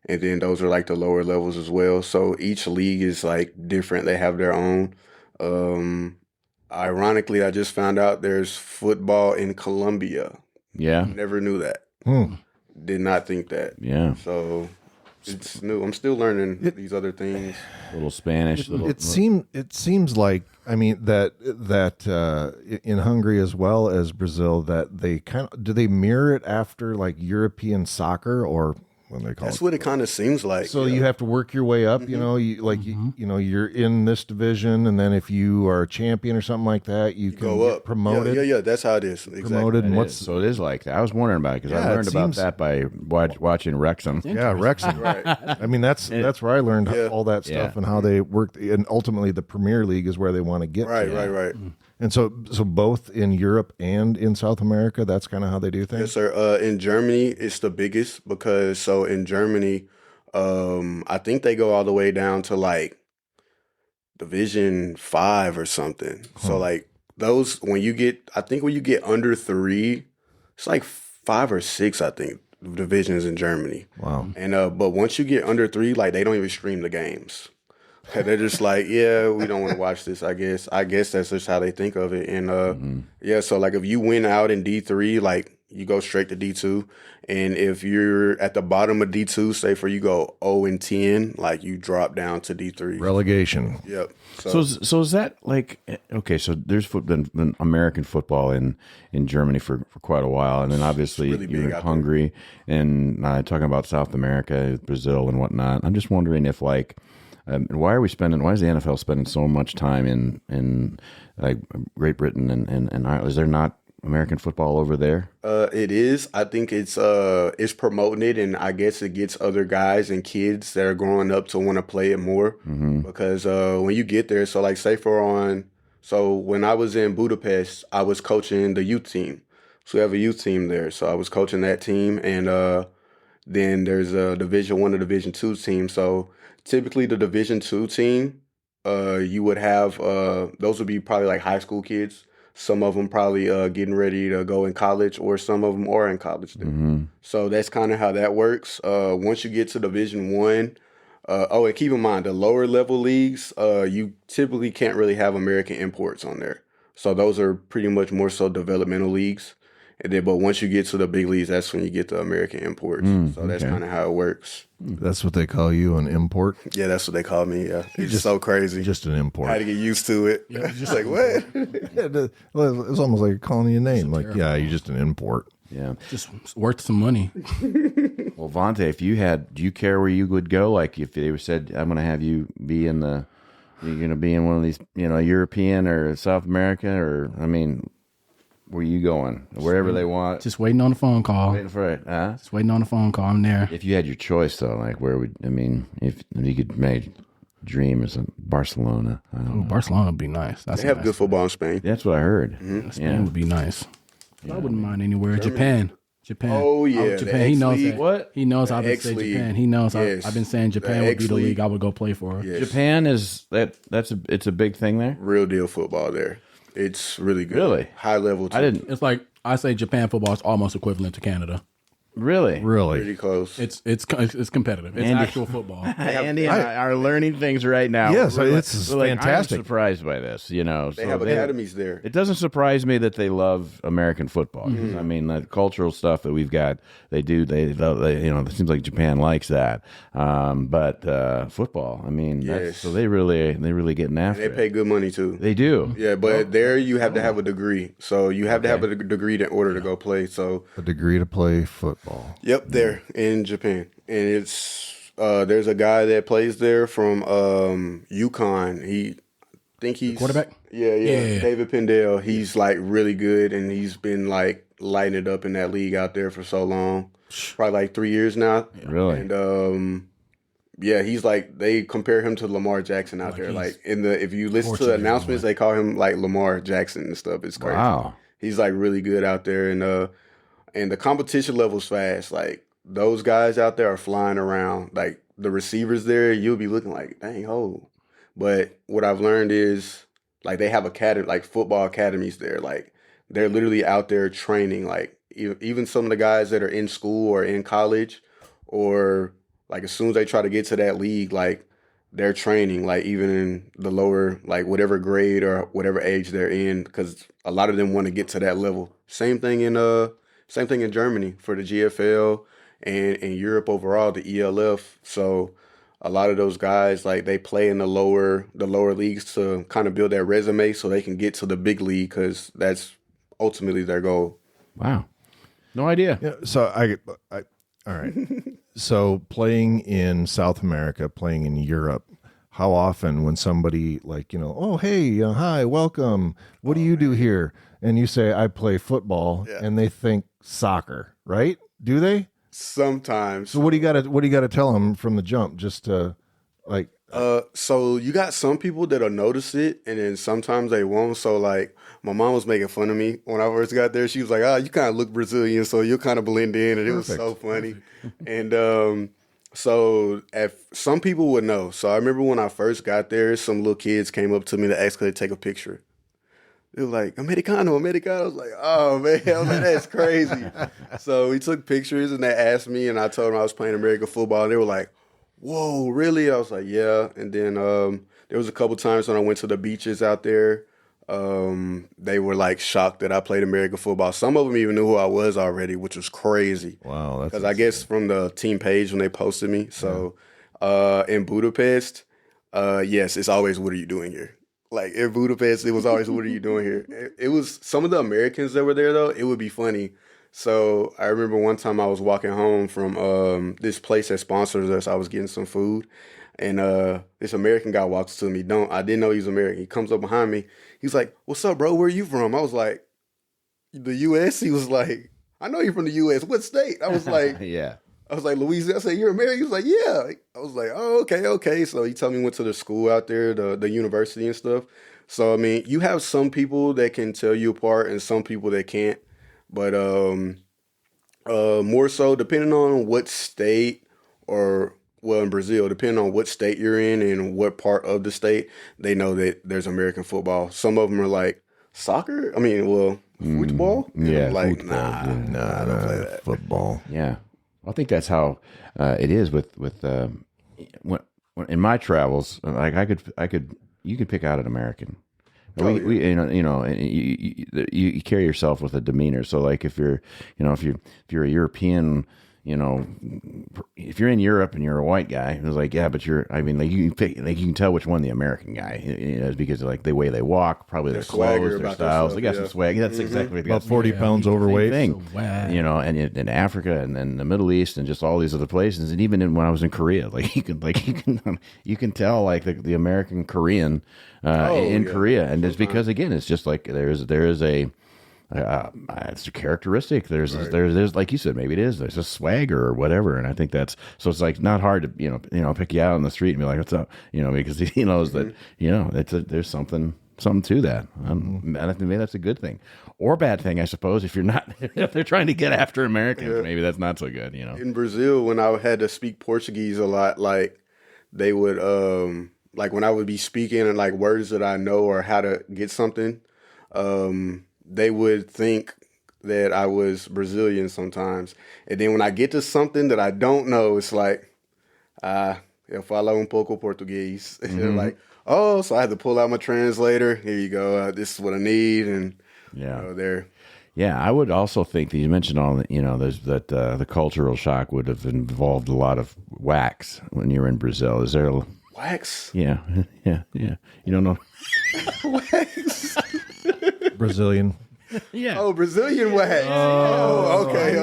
and then those are like the lower levels as well. So each league is like different. They have their own. Ironically, I just found out there's football in Colombia. Yeah. Never knew that. Did not think that. Yeah. So it's new. I'm still learning these other things. A little Spanish. It seems like, I mean, that in Hungary as well as Brazil, that they do they mirror it after like European soccer, or when they call That's it? what it kind of seems like. So you have to work your way up, you know, you're in this division, and then if you are a champion or something like that, you can go get up. promoted. Yeah, that's how it is. Exactly. Promoted, and So it is like that. I was wondering about it because Yeah, I it learned about seems- that by watching Wrexham. Yeah, Wrexham. Right. I mean, that's where I learned all that stuff Yeah. and how they work, and ultimately the Premier League is where they want to get. Right, to. right. And so both in Europe and in South America, that's kind of how they do Yes, things. sir. In Germany, it's the biggest because in Germany, I think they go all the way down to like Division 5 or something. So like those when you get under 3, it's like 5 or 6, I think, divisions in Germany. Wow. And but once you get under 3, like they don't even stream the games. They're just like, yeah, we don't want to watch this. I guess that's just how they think of it. And yeah, so like if you win out in D3, like you go straight to D2. And if you're at the bottom of D2, say for you go 0-10, like you drop down to D3. Relegation. Yep. So is that like okay? So there's been American football in Germany for quite a while, and then obviously really you're big in out Hungary and talking about South America, Brazil, and whatnot. I'm just wondering if like. Why is the NFL spending so much time in like Great Britain and Ireland? Is there not American football over there? It is. I think it's promoting it, and I guess it gets other guys and kids that are growing up to want to play it more. Because when you get there, so like so when I was in Budapest, I was coaching the youth team. So we have a youth team there. So I was coaching that team, and then there's a Division 1 and Division 2 team. So typically the Division 2 team, you would have those would be probably like high school kids. Some of them probably getting ready to go in college, or some of them are in college there. So that's kind of how that works. Once you get to Division 1, and keep in mind, the lower level leagues, you typically can't really have American imports on there. So those are pretty much more so developmental leagues. And then, but once you get to the big leagues, that's when you get the American imports. So that's kind of how it works. That's what they call you, an import. Yeah, that's what they call me. Yeah, it's just so crazy. Just an import. I had to get used to it. Just like what? Well, it's almost like calling you a name. Like, yeah, you're just an import. Yeah. Just worth some money. Well, Vontay, do you care where you would go? Like if they said, I'm going to have you be you're going to be in one of these, European or South America, or, I mean, where you going? Wherever they want. Just waiting on the phone call. Waiting for it, huh? Just waiting on the phone call. I'm there. If you had your choice, though, like if you could make dream as a Barcelona, I don't know. Barcelona would be nice. That's They have good football in Spain. That's what I heard. Spain would be nice. I wouldn't mind anywhere. Japan. Oh, yeah, the Japan. He X knows League. that. What? He knows I've been X saying League. Japan. He knows Yes. I've been saying Japan The would be X the league League. I would go play for. Yes. Japan it's a big thing there. Real deal football there. It's really good. Really? High level too. I didn't It's like I say Japan football is almost equivalent to Canada. really. Really? Pretty close. It's competitive. It's Andy- actual football. Andy and I are learning things right now. Yes, We're it's we're fantastic. I'm surprised by this. They have academies there. It doesn't surprise me that they love American football. I mean, the cultural stuff that we've got, they do. They it seems like Japan likes that. But football, I mean, Yes. so they really getting after They it. pay good money too. They do. Yeah, but there you have to have a degree. So you have to have a degree in order to go play. So A degree to play football. yep, there in Japan, and it's there's a guy that plays there from UConn. He's quarterback? Yeah, Yeah. David Pendell. He's like really good, and he's been like lighting it up in that league out there for so long, probably like 3 years now. Really? And yeah, he's like they compare him to Lamar Jackson out there. Like if you listen to the announcements, they call him like Lamar Jackson and stuff. It's crazy. Wow. He's like really good out there, and the competition level's fast. Like those guys out there are flying around. Like the receivers there, you'll be looking like, dang, ho. But what I've learned is like they have football academies there. Like they're literally out there training. Like even some of the guys that are in school or in college, or like as soon as they try to get to that league, like their training, like even in the lower, like whatever grade or whatever age they're in, because a lot of them want to get to that level. Same thing in Germany for the GFL and in Europe overall, the ELF. So a lot of those guys, like they play in the lower leagues to kind of build their resume so they can get to the big league, because that's ultimately their goal. Wow. No idea. Yeah, so all right. So playing in South America, playing in Europe, how often when somebody like, oh, hey, hi, welcome. What do you do here? And you say, I play football, and they think soccer, right? Do they? Sometimes. So what do you got to tell them from the jump, just to like? So you got some people that'll notice it, and then sometimes they won't. So like, my mom was making fun of me when I first got there. She was like, you kind of look Brazilian, so you'll kind of blend in. And it was so funny. And so some people would know. So I remember when I first got there, some little kids came up to me to ask could they take a picture. They were like, Americano. I was like, oh, man, I was like, that's crazy. So we took pictures, and they asked me, and I told them I was playing American football. And they were like, whoa, really? I was like, yeah. And then there was a couple times when I went to the beaches out there. They were like shocked that I played American football. Some of them even knew who I was already, which was crazy. Wow. Because I guess from the team page when they posted me. So in Budapest, yes, it's always, what are you doing here? Like in Budapest, it was always, what are you doing here? It was some of the Americans that were there, though. It would be funny. So I remember one time I was walking home from this place that sponsors us. I was getting some food, and this American guy walks to me. I didn't know he was American. He comes up behind me. He's like, "What's up, bro? Where are you from?" I was like, "The U.S." He was like, "I know you're from the U.S. What state?" I was like, Yeah. I was like, Louisiana. I said, "You're American?" He was like, "Yeah." I was like, "Oh, okay." So he told me he went to the school out there, the university and stuff. So, I mean, you have some people that can tell you apart and some people that can't. But more so, depending on what state in Brazil, depending on what state you're in and what part of the state, they know that there's American football. Some of them are like, soccer? I mean, football? Yeah. Like, football, nah, yeah. I don't play that. Football. Yeah, I think that's how it is with when in my travels. Like you could pick out an American. We you carry yourself with a demeanor. So like if you're a European, if you're in Europe and you're a white guy, it's like, yeah, but you can tell which one the American guy is because like the way they walk, probably their clothes, their styles. They got some swag. That's exactly About 40 pounds overweight. Thing. And in Africa and then the Middle East and just all these other places, and even when I was in Korea, you can tell like the American Korean in Korea, and it's because again, it's just like there's a it's a characteristic. There's like you said, maybe it is. There's a swagger or whatever, and I think that's so. It's like not hard to pick you out on the street and be like, "What's up?" Because he knows that there's something to that. And I think maybe that's a good thing or bad thing, I suppose. If they're trying to get after Americans, maybe that's not so good. In Brazil, when I had to speak Portuguese a lot, like they would like when I would be speaking and like words that I know or how to get something. They would think that I was Brazilian sometimes. And then when I get to something that I don't know, it's like, eu falo pouco português. And they're like, oh, so I had to pull out my translator. Here you go. This is what I need. And there. Yeah, I would also think that you mentioned all that, there's that the cultural shock would have involved a lot of wax when you were in Brazil. Is there wax? Yeah. You don't know? Wax? Brazilian. Yeah. Oh, Brazilian wax. Oh, okay.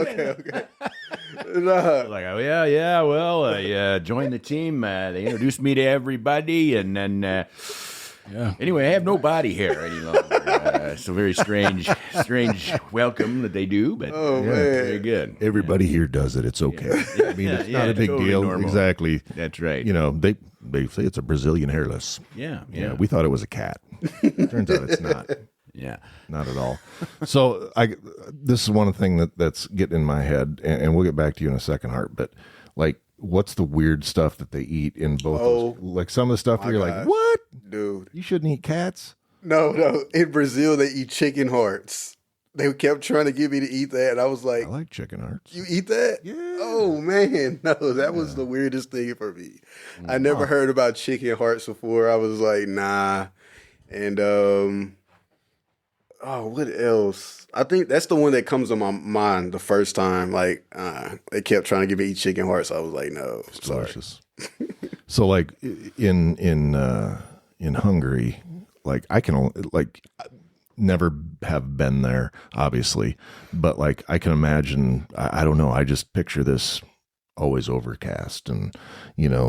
Like, oh, yeah. Well, I joined the team. They introduced me to everybody, and then anyway, I have no body hair any longer. It's a very strange welcome that they do, but very good. Everybody here does it. It's okay. I mean, it's not a big totally deal. Normal. Exactly. That's right. They say it's a Brazilian hairless. Yeah. We thought it was a cat. Turns out it's not. Yeah. Not at all. So this is one thing that's getting in my head, and we'll get back to you in a second, Hart. But like, what's the weird stuff that they eat in both? Like some of the stuff where you're like, what, dude? You shouldn't eat cats. No. In Brazil, they eat chicken hearts. they kept trying to get me to eat that, and I was like, I like chicken hearts. "You eat that? Yeah. Oh man, no, that was the weirdest thing for me. I never heard about chicken hearts before. I was like, nah. And what else? I think that's the one that comes to my mind the first time. Like, they kept trying to get me to eat chicken hearts. I was like, no, It's sorry. delicious. So like in Hungary, like I can only, like never have been there, obviously, but like I can imagine. I don't know. I just picture this always overcast and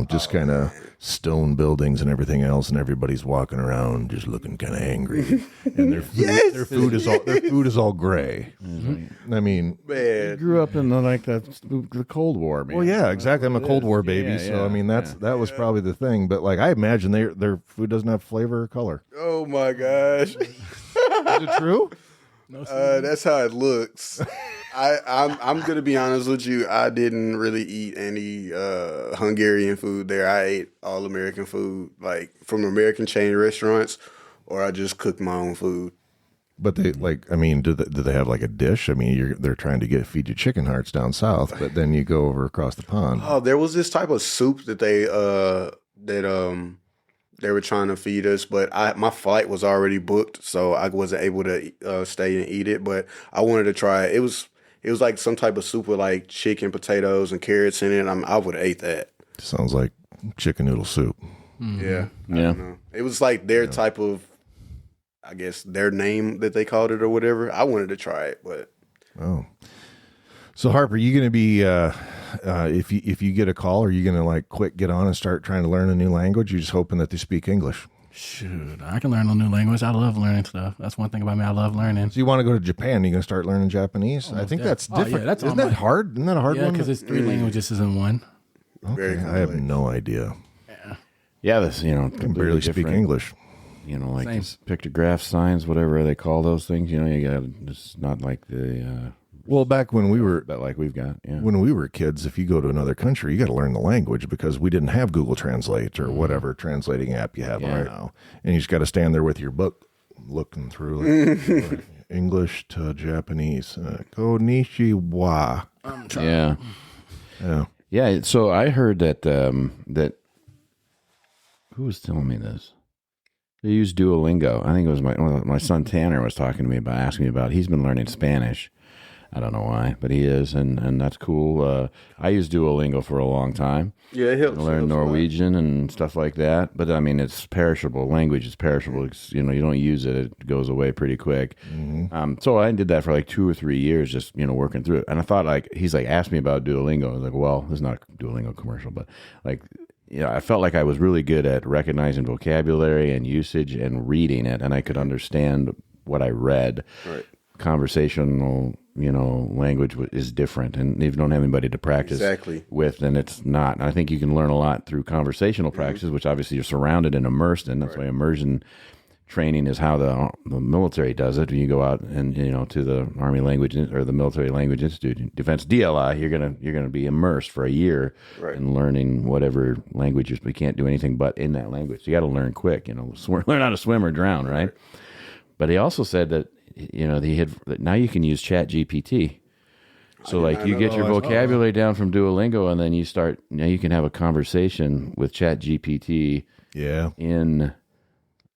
just kind of stone buildings and everything else, and everybody's walking around just looking kind of angry, and their food is all gray. I mean, Man, You grew up in the Cold War, man. well, yeah, exactly. I'm a Cold War baby, Yeah, so I yeah, mean that was probably the thing. But like I imagine their food doesn't have flavor or color. oh my gosh. Is it true? That's how it looks. I'm gonna be honest with you. I didn't really eat any Hungarian food there. I ate all American food, like from American chain restaurants, or I just cooked my own food. But they like, I mean, do they have like a dish? I mean, they're trying to feed you chicken hearts down south, but then you go over across the pond. Oh, there was this type of soup that they were trying to feed us, but my flight was already booked, so I wasn't able to stay and eat it. But I wanted to try it. It was like some type of soup with like chicken, potatoes, and carrots in it. I would have ate that. Sounds like chicken noodle soup. Yeah, I Yeah. don't know. It was like their type of, I guess their name that they called it or whatever. I wanted to try it, but Oh, so Harper, you going to be if you get a call, are you going to like get on and start trying to learn a new language? You're just hoping that they speak English. Shoot, I can learn a new language. I love learning stuff. That's one thing about me. I love learning. So you want to go to Japan? You're going to start learning Japanese? I think that's Oh, yeah, different. that's Isn't on that my- hard? Isn't that a hard Yeah, one? because it's 3 languages in one. very I have complex. no idea. Yeah, this, I can barely speak English. Like Same. this pictograph signs, whatever they call those things. You got it's not like the Well, back when we were that like we've got. Yeah. when we were kids, if you go to another country, you got to learn the language because we didn't have Google Translate or whatever translating app you have Yeah. now. And you just got to stand there with your book looking through like, English to Japanese. Konnichiwa. Yeah. Yeah. Yeah, so I heard that that who was telling me this? They use Duolingo. I think it was my son Tanner was talking to me about asking me about. He's been learning Spanish. I don't know why, but he is, and that's cool. I used Duolingo for a long time. Yeah, it helps. I learned Norwegian and stuff like that. But I mean, it's perishable. Language is perishable. It's, you don't use it; it goes away pretty quick. So I did that for like 2 or 3 years, just working through it. And I thought he's asked me about Duolingo. I was like, well, this is not a Duolingo commercial, but like. I felt like I was really good at recognizing vocabulary and usage and reading it, and I could understand what I read. Right. Conversational, language is different, and if you don't have anybody to practice with, then it's not. And I think you can learn a lot through conversational practices, which obviously you're surrounded and immersed in. That's why immersion training is how the military does it. When you go out and to the Army Language or the Military Language Institute, Defense DLI, you're gonna be immersed for a year in learning whatever languages. We can't do anything but in that language. So you got to learn quick. Learn how to swim or drown, right? But he also said that that now you can use Chat GPT. So like you get your vocabulary down from Duolingo, and then now you can have a conversation with Chat GPT. Yeah. In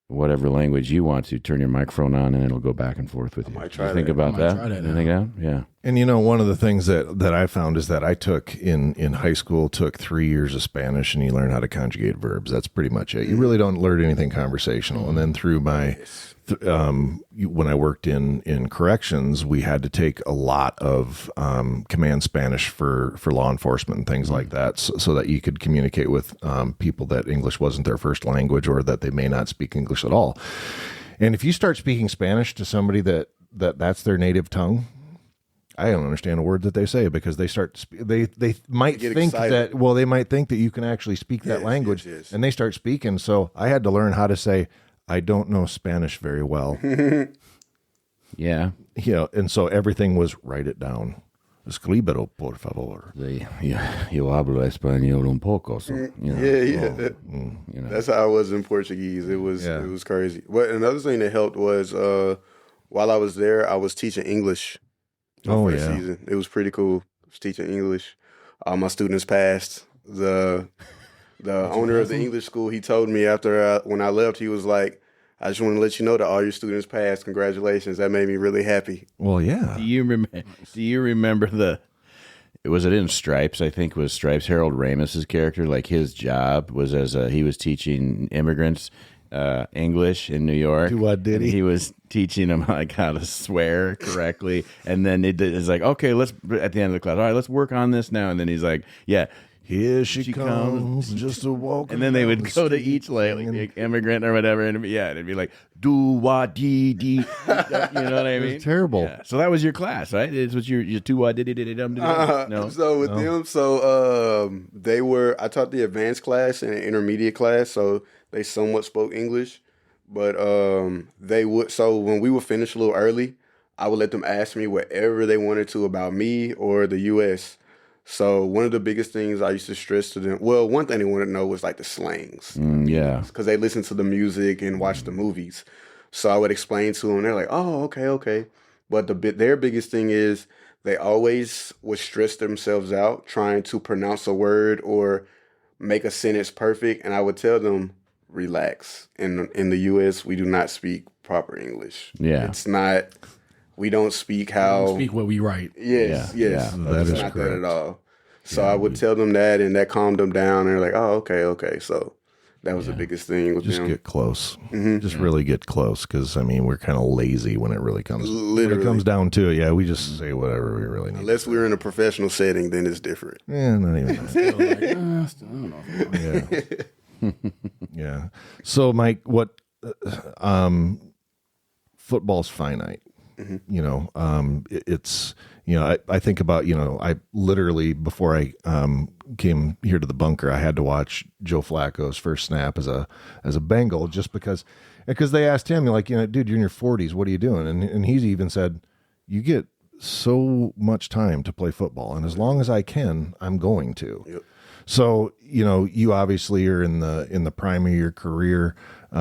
whatever language you want to, turn your microphone on, and it'll go back and forth with you. might try You think that. about I might that? try that You now. think that? Yeah. And one of the things that I found is that I took in high school, took 3 years of Spanish, and you learn how to conjugate verbs. That's pretty much it. You really don't learn anything conversational. And then through my when I worked in corrections, we had to take a lot of command Spanish for law enforcement and things like that, so that you could communicate with people that English wasn't their first language or that they may not speak English at all. And if you start speaking Spanish to somebody that's their native tongue, I don't understand a word that they say because they might get think excited. they might think that you can actually speak that language, yes. and they start speaking. So I had to learn how to say, I don't know Spanish very well. Yeah. And so everything was write it down. Escríbelo, por favor. Yo hablo español un poco. So, That's how I was in Portuguese. It was crazy. But another thing that helped was while I was there, I was teaching English. My first season. It was pretty cool. I was teaching English. All my students passed. The owner of the English school, he told me after when I left, he was like, I just want to let you know that all your students passed. Congratulations. That made me really happy. Well, yeah. Do you remember was it in Stripes? I think it was Stripes. Harold Ramis's character, like his job was he was teaching immigrants English in New York. What did he? He was teaching them like how to swear correctly, and then it's like, okay, let's at the end of the class. All right, let's work on this now. And then he's like, yeah. Here she comes, just a walk. And then they would go to each like immigrant or whatever, and it'd be like do wa dee dee. You know what I mean? It's terrible. Yeah. So that was your class, right? It was your do wa dee dee dee dum. No. So with them, they were. I taught the advanced class and an intermediate class, so they somewhat spoke English, but they would. So when we would finish a little early, I would let them ask me whatever they wanted to about me or the U.S. So one of the biggest things I used to stress to them, well, one thing they wanted to know was like the slangs. Yeah. Because they listen to the music and watch the movies. So I would explain to them. They're like, oh, okay. But their biggest thing is they always would stress themselves out trying to pronounce a word or make a sentence perfect. And I would tell them, relax. In the U.S., we do not speak proper English. Yeah. It's not... We don't speak how... We don't speak what we write. Yes. That It's is not correct. that at all. So I would tell them that, and that calmed them down. And they're like, oh, okay. So that was the biggest thing with Just them. get close. Just really get close, because, I mean, we're kind of lazy when it really comes when it comes down to it. Yeah, we just say whatever we really need. Unless we're in a professional setting, then it's different. Yeah, not even that. I don't know. Yeah. So, Mike, what football's finite. You know, it's, you know, I think about, you know, I literally, before I came here to the bunker, I had to watch Joe Flacco's first snap as a Bengal, just because they asked him, like, you know, dude, you're in your 40s, what are you doing? And he's even said, you get so much time to play football, and as long as I can, I'm going to. Yep. So, you know, you obviously are in the prime of your career, you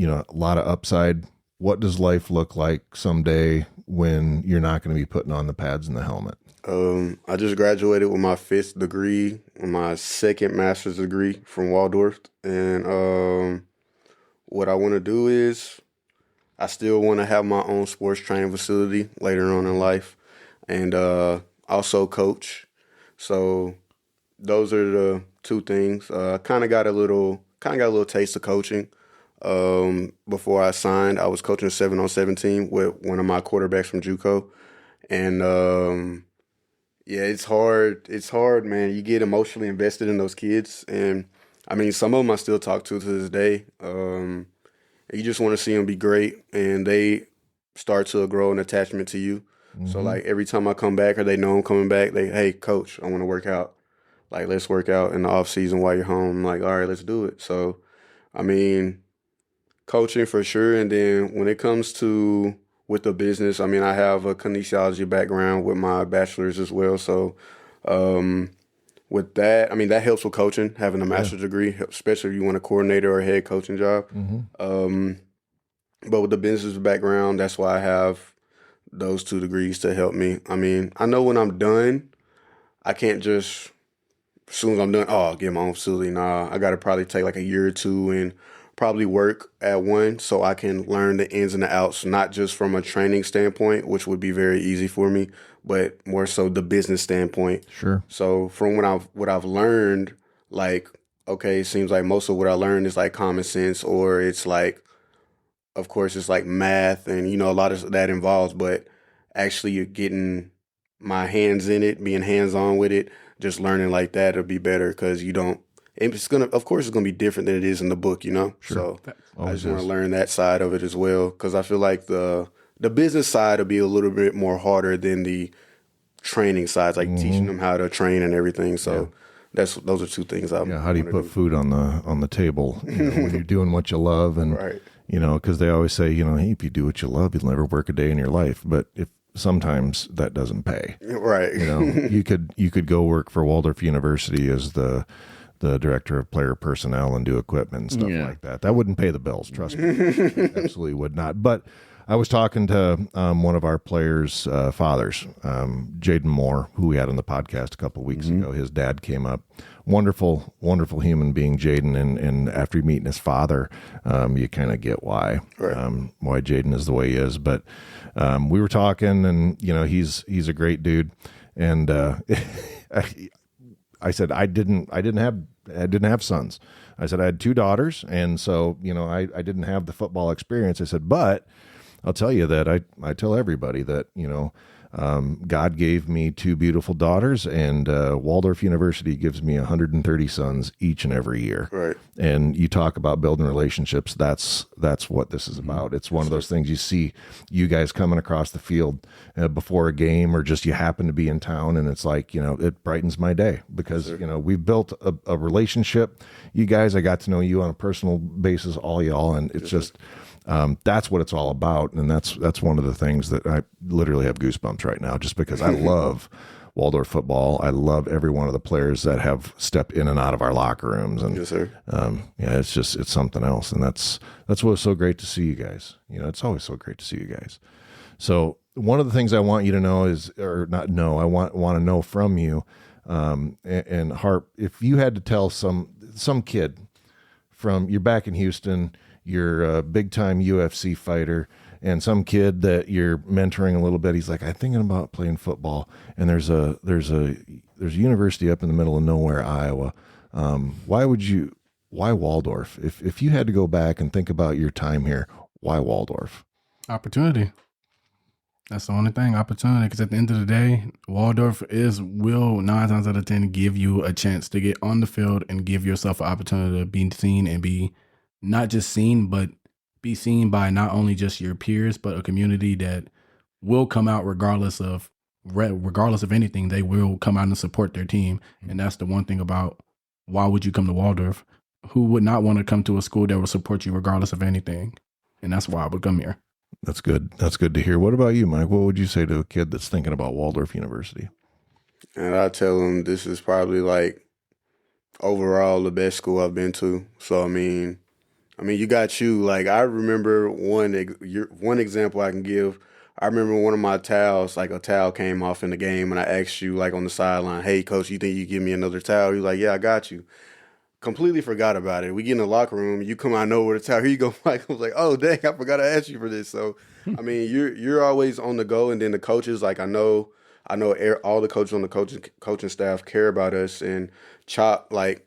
know, a lot of upside. What does life look like someday when you're not going to be putting on the pads and the helmet? I just graduated with my 5th degree, my 2nd master's degree from Waldorf. And what I want to do is I still want to have my own sports training facility later on in life, and also coach. So those are the two things. I kind of got a little taste of coaching. Before I signed, I was coaching a 7-on-7 team with one of my quarterbacks from JUCO. And, yeah, it's hard, man. You get emotionally invested in those kids. And I mean, some of them I still talk to this day. You just want to see them be great, and they start to grow an attachment to you. So like every time I come back, or they know I'm coming back, hey, coach, I want to work out. Like, let's work out in the off season while you're home. I'm like, all right, let's do it. So, I mean, coaching for sure. And then when it comes to with the business, I mean, I have a kinesiology background with my bachelor's as well. So with that, I mean, that helps with coaching, having a master's degree, especially if you want a coordinator or a head coaching job. But with the business background, that's why I have those 2 degrees to help me. I mean, I know when I'm done, I can't just, as soon as I'm done, I'll get my own facility. Nah, I got to probably take like a year or 2 and probably work at one so I can learn the ins and the outs, not just from a training standpoint, which would be very easy for me, but more so the business standpoint. Sure. So from what I've learned, like, okay, it seems like most of what I learned is like common sense, or it's like, of course, it's like math and, you know, a lot of that involves, but actually you're getting my hands in it, being hands-on with it, just learning like that will be better, because you don't, of course, it's gonna be different than it is in the book, you know. Sure. So I just want to learn that side of it as well, because I feel like the business side will be a little bit more harder than the training sides, like teaching them how to train and everything. So those are 2 things. How do you put food on the table, you know, when you're doing what you love, and right. You know, because they always say, you know, hey, if you do what you love, you'll never work a day in your life. But if sometimes that doesn't pay, right? You know, you could go work for Waldorf University as the director of player personnel and do equipment and stuff like that. That wouldn't pay the bills, trust me. It absolutely would not. But I was talking to one of our players' fathers, Jaden Moore, who we had on the podcast a couple of weeks ago. His dad came up. Wonderful, wonderful human being, Jaden. And after meeting his father, you kind of get why Jaden is the way he is. But we were talking, and he's a great dude. And I said I didn't have sons. I said I had 2 daughters, and so I didn't have the football experience. I said, but I'll tell you that I tell everybody that God gave me 2 beautiful daughters, and Waldorf University gives me 130 sons each and every year. Right. And you talk about building relationships. That's what this is about. It's one of those things you see you guys coming across the field before a game, or just you happen to be in town, and it's like, it brightens my day because, we've built a relationship. You guys, I got to know you on a personal basis, all y'all, and it's just, that's what it's all about. And that's one of the things that I literally have goosebumps right now, just because I love Waldorf football. I love every one of the players that have stepped in and out of our locker rooms. And yes, sir. It's something else. And that's what's so great to see you guys. It's always so great to see you guys. So one of the things I want you to know is, or not know, I want to know from you, and Harp, if you had to tell some kid you're back in Houston, you're a big time UFC fighter, and some kid that you're mentoring a little bit, he's like, I'm thinking about playing football, and there's a university up in the middle of nowhere, Iowa. Why Waldorf? If you had to go back and think about your time here, why Waldorf? Opportunity. That's the only thing, opportunity. Because at the end of the day, Waldorf will 9 times out of 10 give you a chance to get on the field and give yourself an opportunity to be seen and be not just seen, but be seen by not only just your peers, but a community that will come out regardless of anything. They will come out and support their team. And that's the one thing about why would you come to Waldorf? Who would not want to come to a school that will support you regardless of anything? And that's why I would come here. That's good. That's good to hear. What about you, Mike? What would you say to a kid that's thinking about Waldorf University? And I tell them this is probably like overall the best school I've been to. So, I mean, you got you. Like, I remember one example I can give. I remember one of my towels, like a towel came off in the game, and I asked you, like, on the sideline, hey, coach, you think you give me another towel? He was like, yeah, I got you. Completely forgot about it. We get in the locker room, you come out of nowhere with a towel. Here you go, Mike. I was like, oh, dang, I forgot to ask you for this. So, I mean, you're always on the go, and then the coaches, like, I know all the coaches on the coaching staff care about us, and Chop, like,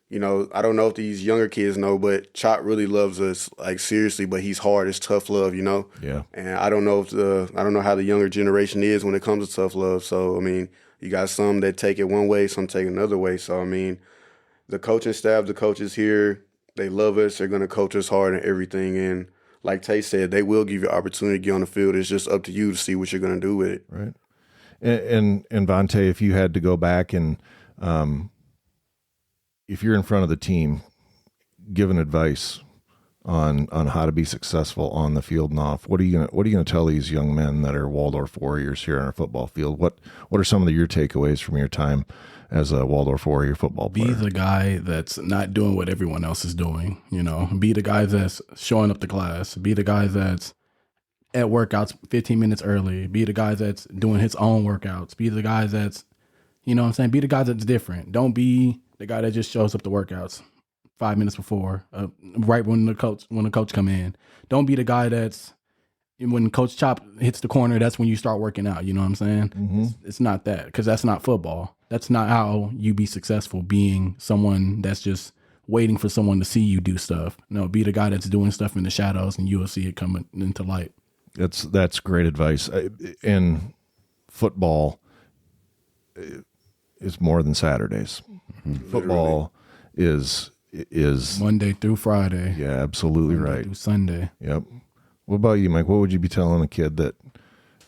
I don't know if these younger kids know, but Chop really loves us, like, seriously, but he's hard. It's tough love, Yeah. And I don't know how the younger generation is when it comes to tough love. So, I mean, you got some that take it one way, some take another way. So, I mean, the coaching staff, the coaches here, they love us. They're going to coach us hard and everything. And like Tay said, they will give you opportunity to get on the field. It's just up to you to see what you're going to do with it. Right. And Vontay, if you had to go back and if you're in front of the team, giving advice on how to be successful on the field and off, what are you gonna tell these young men that are Waldorf Warriors here on our football field? What are some of your takeaways from your time as a Waldorf Warrior football player? Be the guy that's not doing what everyone else is doing. Be the guy that's showing up to class. Be the guy that's at workouts 15 minutes early. Be the guy that's doing his own workouts. Be the guy that's, Be the guy that's different. Don't be the guy that just shows up to workouts 5 minutes before, right when the coach come in. Don't be the guy that's, when Coach Chop hits the corner, that's when you start working out. You know what I'm saying? Mm-hmm. It's not that, because that's not football. That's not how you be successful, being someone that's just waiting for someone to see you do stuff. No, be the guy that's doing stuff in the shadows, and you will see it coming into light. That's great advice. And football is more than Saturdays. Mm-hmm. Football is Monday through Friday. Yeah, absolutely Monday right. through Sunday. Yep. What about you, Mike? What would you be telling a kid that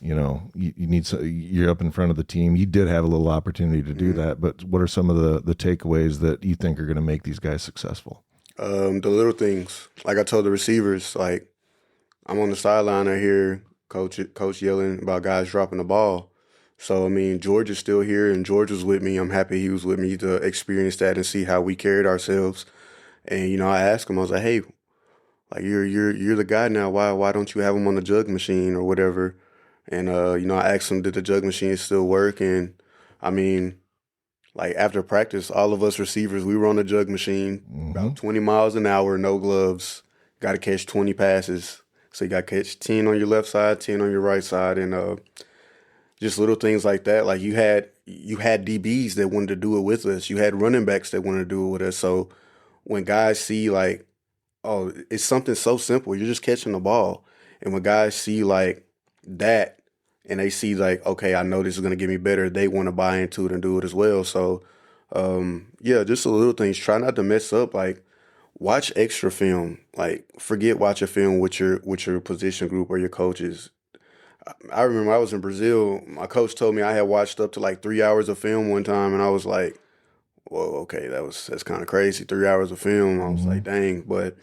you're up in front of the team? You did have a little opportunity to do that, but what are some of the takeaways that you think are going to make these guys successful? The little things. Like I told the receivers, like, I'm on the sideline, I hear coach yelling about guys dropping the ball. So, I mean, George is still here, and George was with me. I'm happy he was with me to experience that and see how we carried ourselves. And, I asked him, I was like, hey, Like you're the guy now. Why don't you have him on the jug machine or whatever? And you know, I asked him, did the jug machine still work? And I mean, like after practice, all of us receivers, we were on the jug machine, about 20 miles an hour, no gloves. Got to catch 20 passes. So you got to catch 10 on your left side, 10 on your right side, and just little things like that. Like you had DBs that wanted to do it with us. You had running backs that wanted to do it with us. So when guys see like, oh, it's something so simple. You're just catching the ball. And when guys see like that and they see like, okay, I know this is going to get me better, they want to buy into it and do it as well. So, yeah, just the little things. Try not to mess up. Like, watch extra film. Like, forget watch a film with your position group or your coaches. I remember I was in Brazil. My coach told me I had watched up to like 3 hours of film one time, and I was like, whoa, okay, that's kind of crazy. 3 hours of film. I was like, dang. But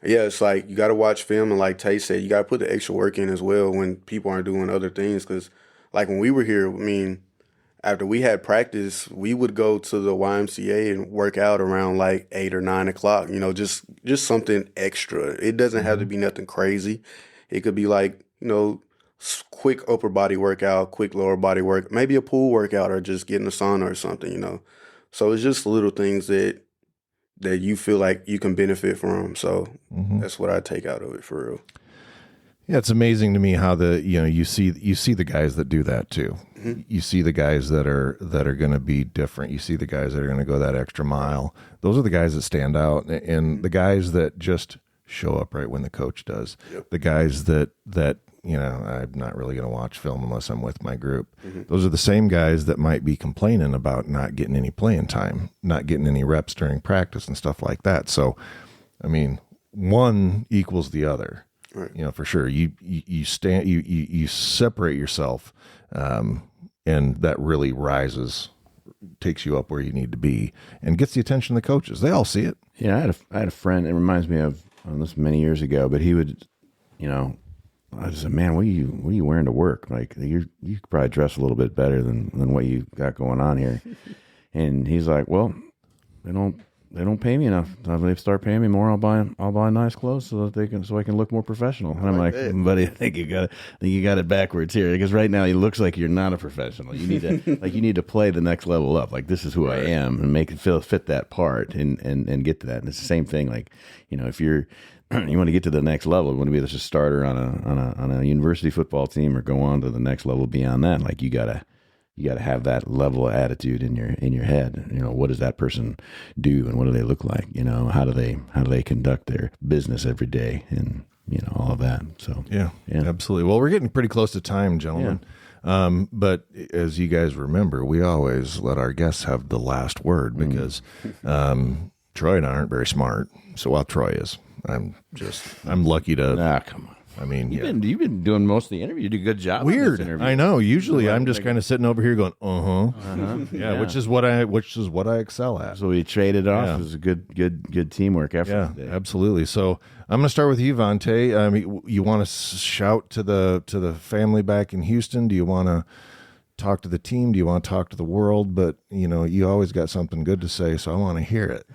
yeah, it's like you got to watch film, and like Tay said, you got to put the extra work in as well when people aren't doing other things. Because like when we were here, I mean, after we had practice, we would go to the YMCA and work out around like 8 or 9 o'clock. You know, just something extra. It doesn't have to be nothing crazy. It could be like, you know, quick upper body workout, quick lower body work, maybe a pool workout, or just getting a sauna or something. You know, so it's just little things that you feel like you can benefit from. So that's what I take out of it for real. Yeah, it's amazing to me how you see the guys that do that too. You see the guys that are going to be different. You see the guys that are going to go that extra mile. Those are the guys that stand out, and the guys that just show up right when the coach does. Yep. The guys that you know, I'm not really going to watch film unless I'm with my group. Those are the same guys that might be complaining about not getting any playing time, not getting any reps during practice and stuff like that. So, I mean, one equals the other. Right. You know, for sure. You separate yourself, and that really takes you up where you need to be, and gets the attention of the coaches. They all see it. Yeah, I had a friend. It reminds me of this many years ago, but he would, you know, I just said, man, what are you wearing to work? Like you could probably dress a little bit better than what you got going on here. And he's like, well, they don't pay me enough. If they start paying me more, I'll buy nice clothes so I can look more professional. And I'm like, buddy, I think you got it backwards here, because right now he looks like you're not a professional. You need to play the next level up. Like, this is who I am, and make it fit that part and get to that. And it's the same thing. Like, you know, if you want to get to the next level, you want to be a starter on a university football team, or go on to the next level beyond that. Like, you gotta have that level of attitude in your head. You know, what does that person do, and what do they look like? You know, how do they conduct their business every day, and you know, all of that. So yeah, absolutely. Well, we're getting pretty close to time, gentlemen. Yeah. But as you guys remember, we always let our guests have the last word, because Troy and I aren't very smart. So while Troy is, I'm lucky to. Come on. I mean, you've been doing most of the interview. You did a good job. Weird. On this interview. I know. Usually, I'm just kind of sitting over here going, yeah, which is what I excel at. So we traded off. Yeah. It was a good teamwork effort. Yeah, absolutely. So I'm going to start with you, Vontay. You want to shout to the family back in Houston? Do you want to talk to the team? Do you want to talk to the world? But you know, you always got something good to say, so I want to hear it.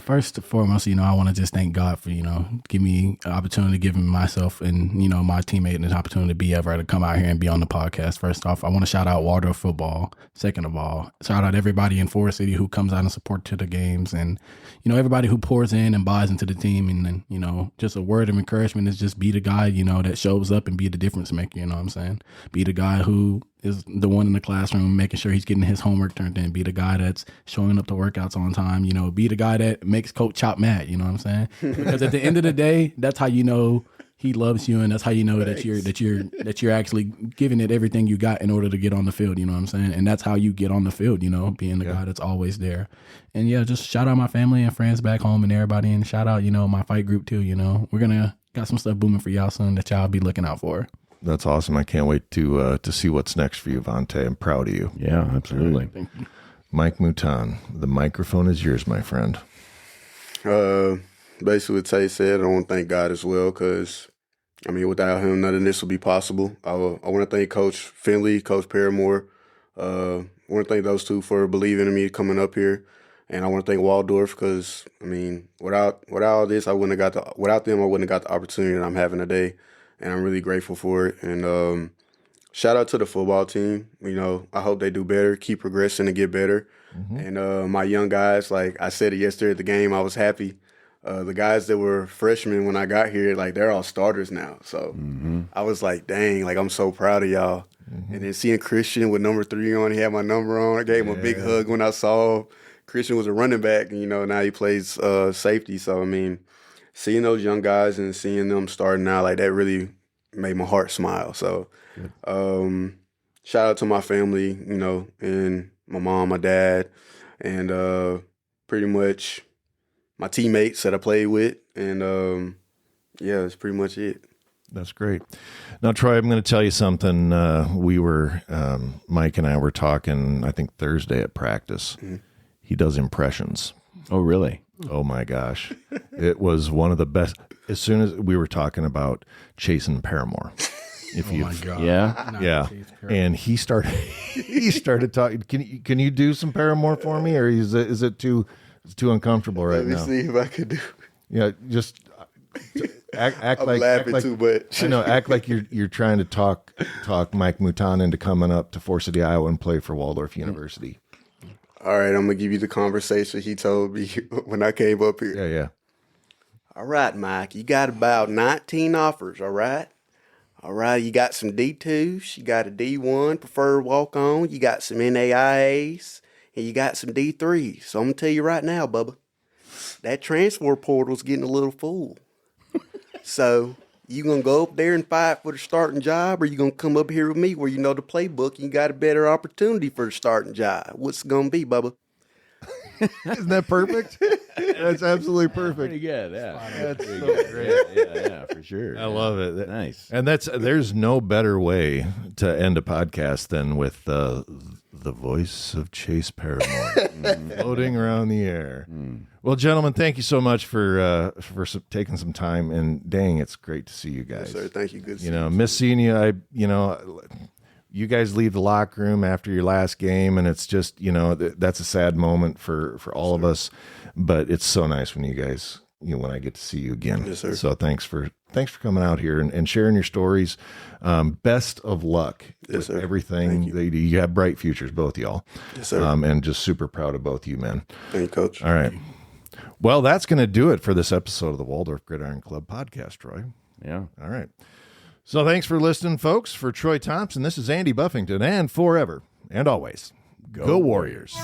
First and foremost, you know, I want to just thank God for, you know, give me an opportunity, giving myself and, you know, my teammate an opportunity to be ever to come out here and be on the podcast. First off, I want to shout out Waldorf football. Second of all, shout out everybody in Forest City who comes out and support to the games, and, you know, everybody who pours in and buys into the team. And then, you know, just a word of encouragement is just be the guy, you know, that shows up and be the difference maker. You know what I'm saying? Be the guy who is the one in the classroom making sure he's getting his homework turned in. Be the guy that's showing up to workouts on time. You know, be the guy that makes Coach Chop mad. You know what I'm saying? Because at the end of the day, that's how you know he loves you, and that's how you know that you're actually giving it everything you got in order to get on the field. You know what I'm saying? And that's how you get on the field. You know, being the guy that's always there. And yeah, just shout out my family and friends back home and everybody, and shout out, you know, my fight group too. You know, we're got some stuff booming for y'all soon that y'all be looking out for. That's awesome. I can't wait to see what's next for you, Vontay. I'm proud of you. Yeah, absolutely. Thank you. Mike Mouton, the microphone is yours, my friend. Basically what Tay said, I want to thank God as well, because, I mean, without him, none of this would be possible. I want to thank Coach Finley, Coach Paramore. I want to thank those two for believing in me coming up here. And I want to thank Waldorf because, I mean, without all this, without them, I wouldn't have got the opportunity that I'm having today. And I'm really grateful for it. And shout out to the football team. You know, I hope they do better, keep progressing and get better. And my young guys, like I said it yesterday at the game, I was happy. The guys that were freshmen when I got here, like they're all starters now. So I was like, dang, like I'm so proud of y'all. And then seeing Christian with number 3 on, he had my number on. I gave him a big hug when I saw him. Christian was a running back, and, you know, now he plays safety. So, I mean, seeing those young guys and seeing them starting out, like that really made my heart smile. So shout out to my family, you know, and my mom, my dad, and pretty much my teammates that I played with. And, yeah, that's pretty much it. That's great. Now, Troy, I'm going to tell you something. Mike and I were talking, I think Thursday at practice. He does impressions. Oh, really? Oh my gosh. It was one of the best. As soon as we were talking about chasing Paramore. My God. Yeah. Yeah. And he started talking. Can you do some Paramore for me, or is it too uncomfortable right now? Let me see if I could do. Yeah, just act I'm like laughing too much. I know, act like you're trying to talk Mike Mouton into coming up to Fort City, Iowa, and play for Waldorf University. All right, I'm going to give you the conversation he told me when I came up here. Yeah. All right, Mike, you got about 19 offers, all right? All right, you got some D2s, you got a D1 preferred walk-on, you got some NAIAs, and you got some D3s. So I'm going to tell you right now, Bubba, that transfer portal's getting a little full. So you going to go up there and fight for the starting job, or you going to come up here with me where you know the playbook and you got a better opportunity for the starting job? What's it going to be, Bubba? Isn't that perfect? That's absolutely perfect. Pretty good. Yeah. That's so great. Yeah, for sure. I love it. Nice. And there's no better way to end a podcast than with the voice of Chase Paramore floating around the air. Well, gentlemen, thank you so much for taking some time. And dang, it's great to see you guys. Yes, sir. Thank you. Good. Miss seeing you. You guys leave the locker room after your last game, and it's just, that's a sad moment for all of us. But it's so nice when you guys, when I get to see you again. Yes, sir. So thanks for coming out here and sharing your stories. Best of luck with sir. everything that you do. You have bright futures, both y'all. Yes, sir. And just super proud of both you men. Thank you, Coach. All right. Well, that's going to do it for this episode of the Waldorf Gridiron Club podcast, Troy. Yeah. All right. So thanks for listening, folks. For Troy Thompson, this is Andy Buffington, and forever and always, go Warriors.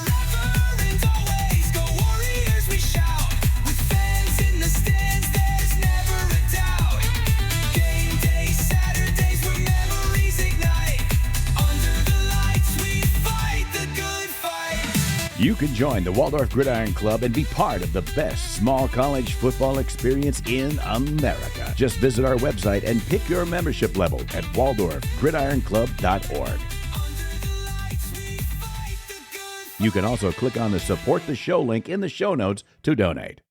You can join the Waldorf Gridiron Club and be part of the best small college football experience in America. Just visit our website and pick your membership level at waldorfgridironclub.org. You can also click on the Support the Show link in the show notes to donate.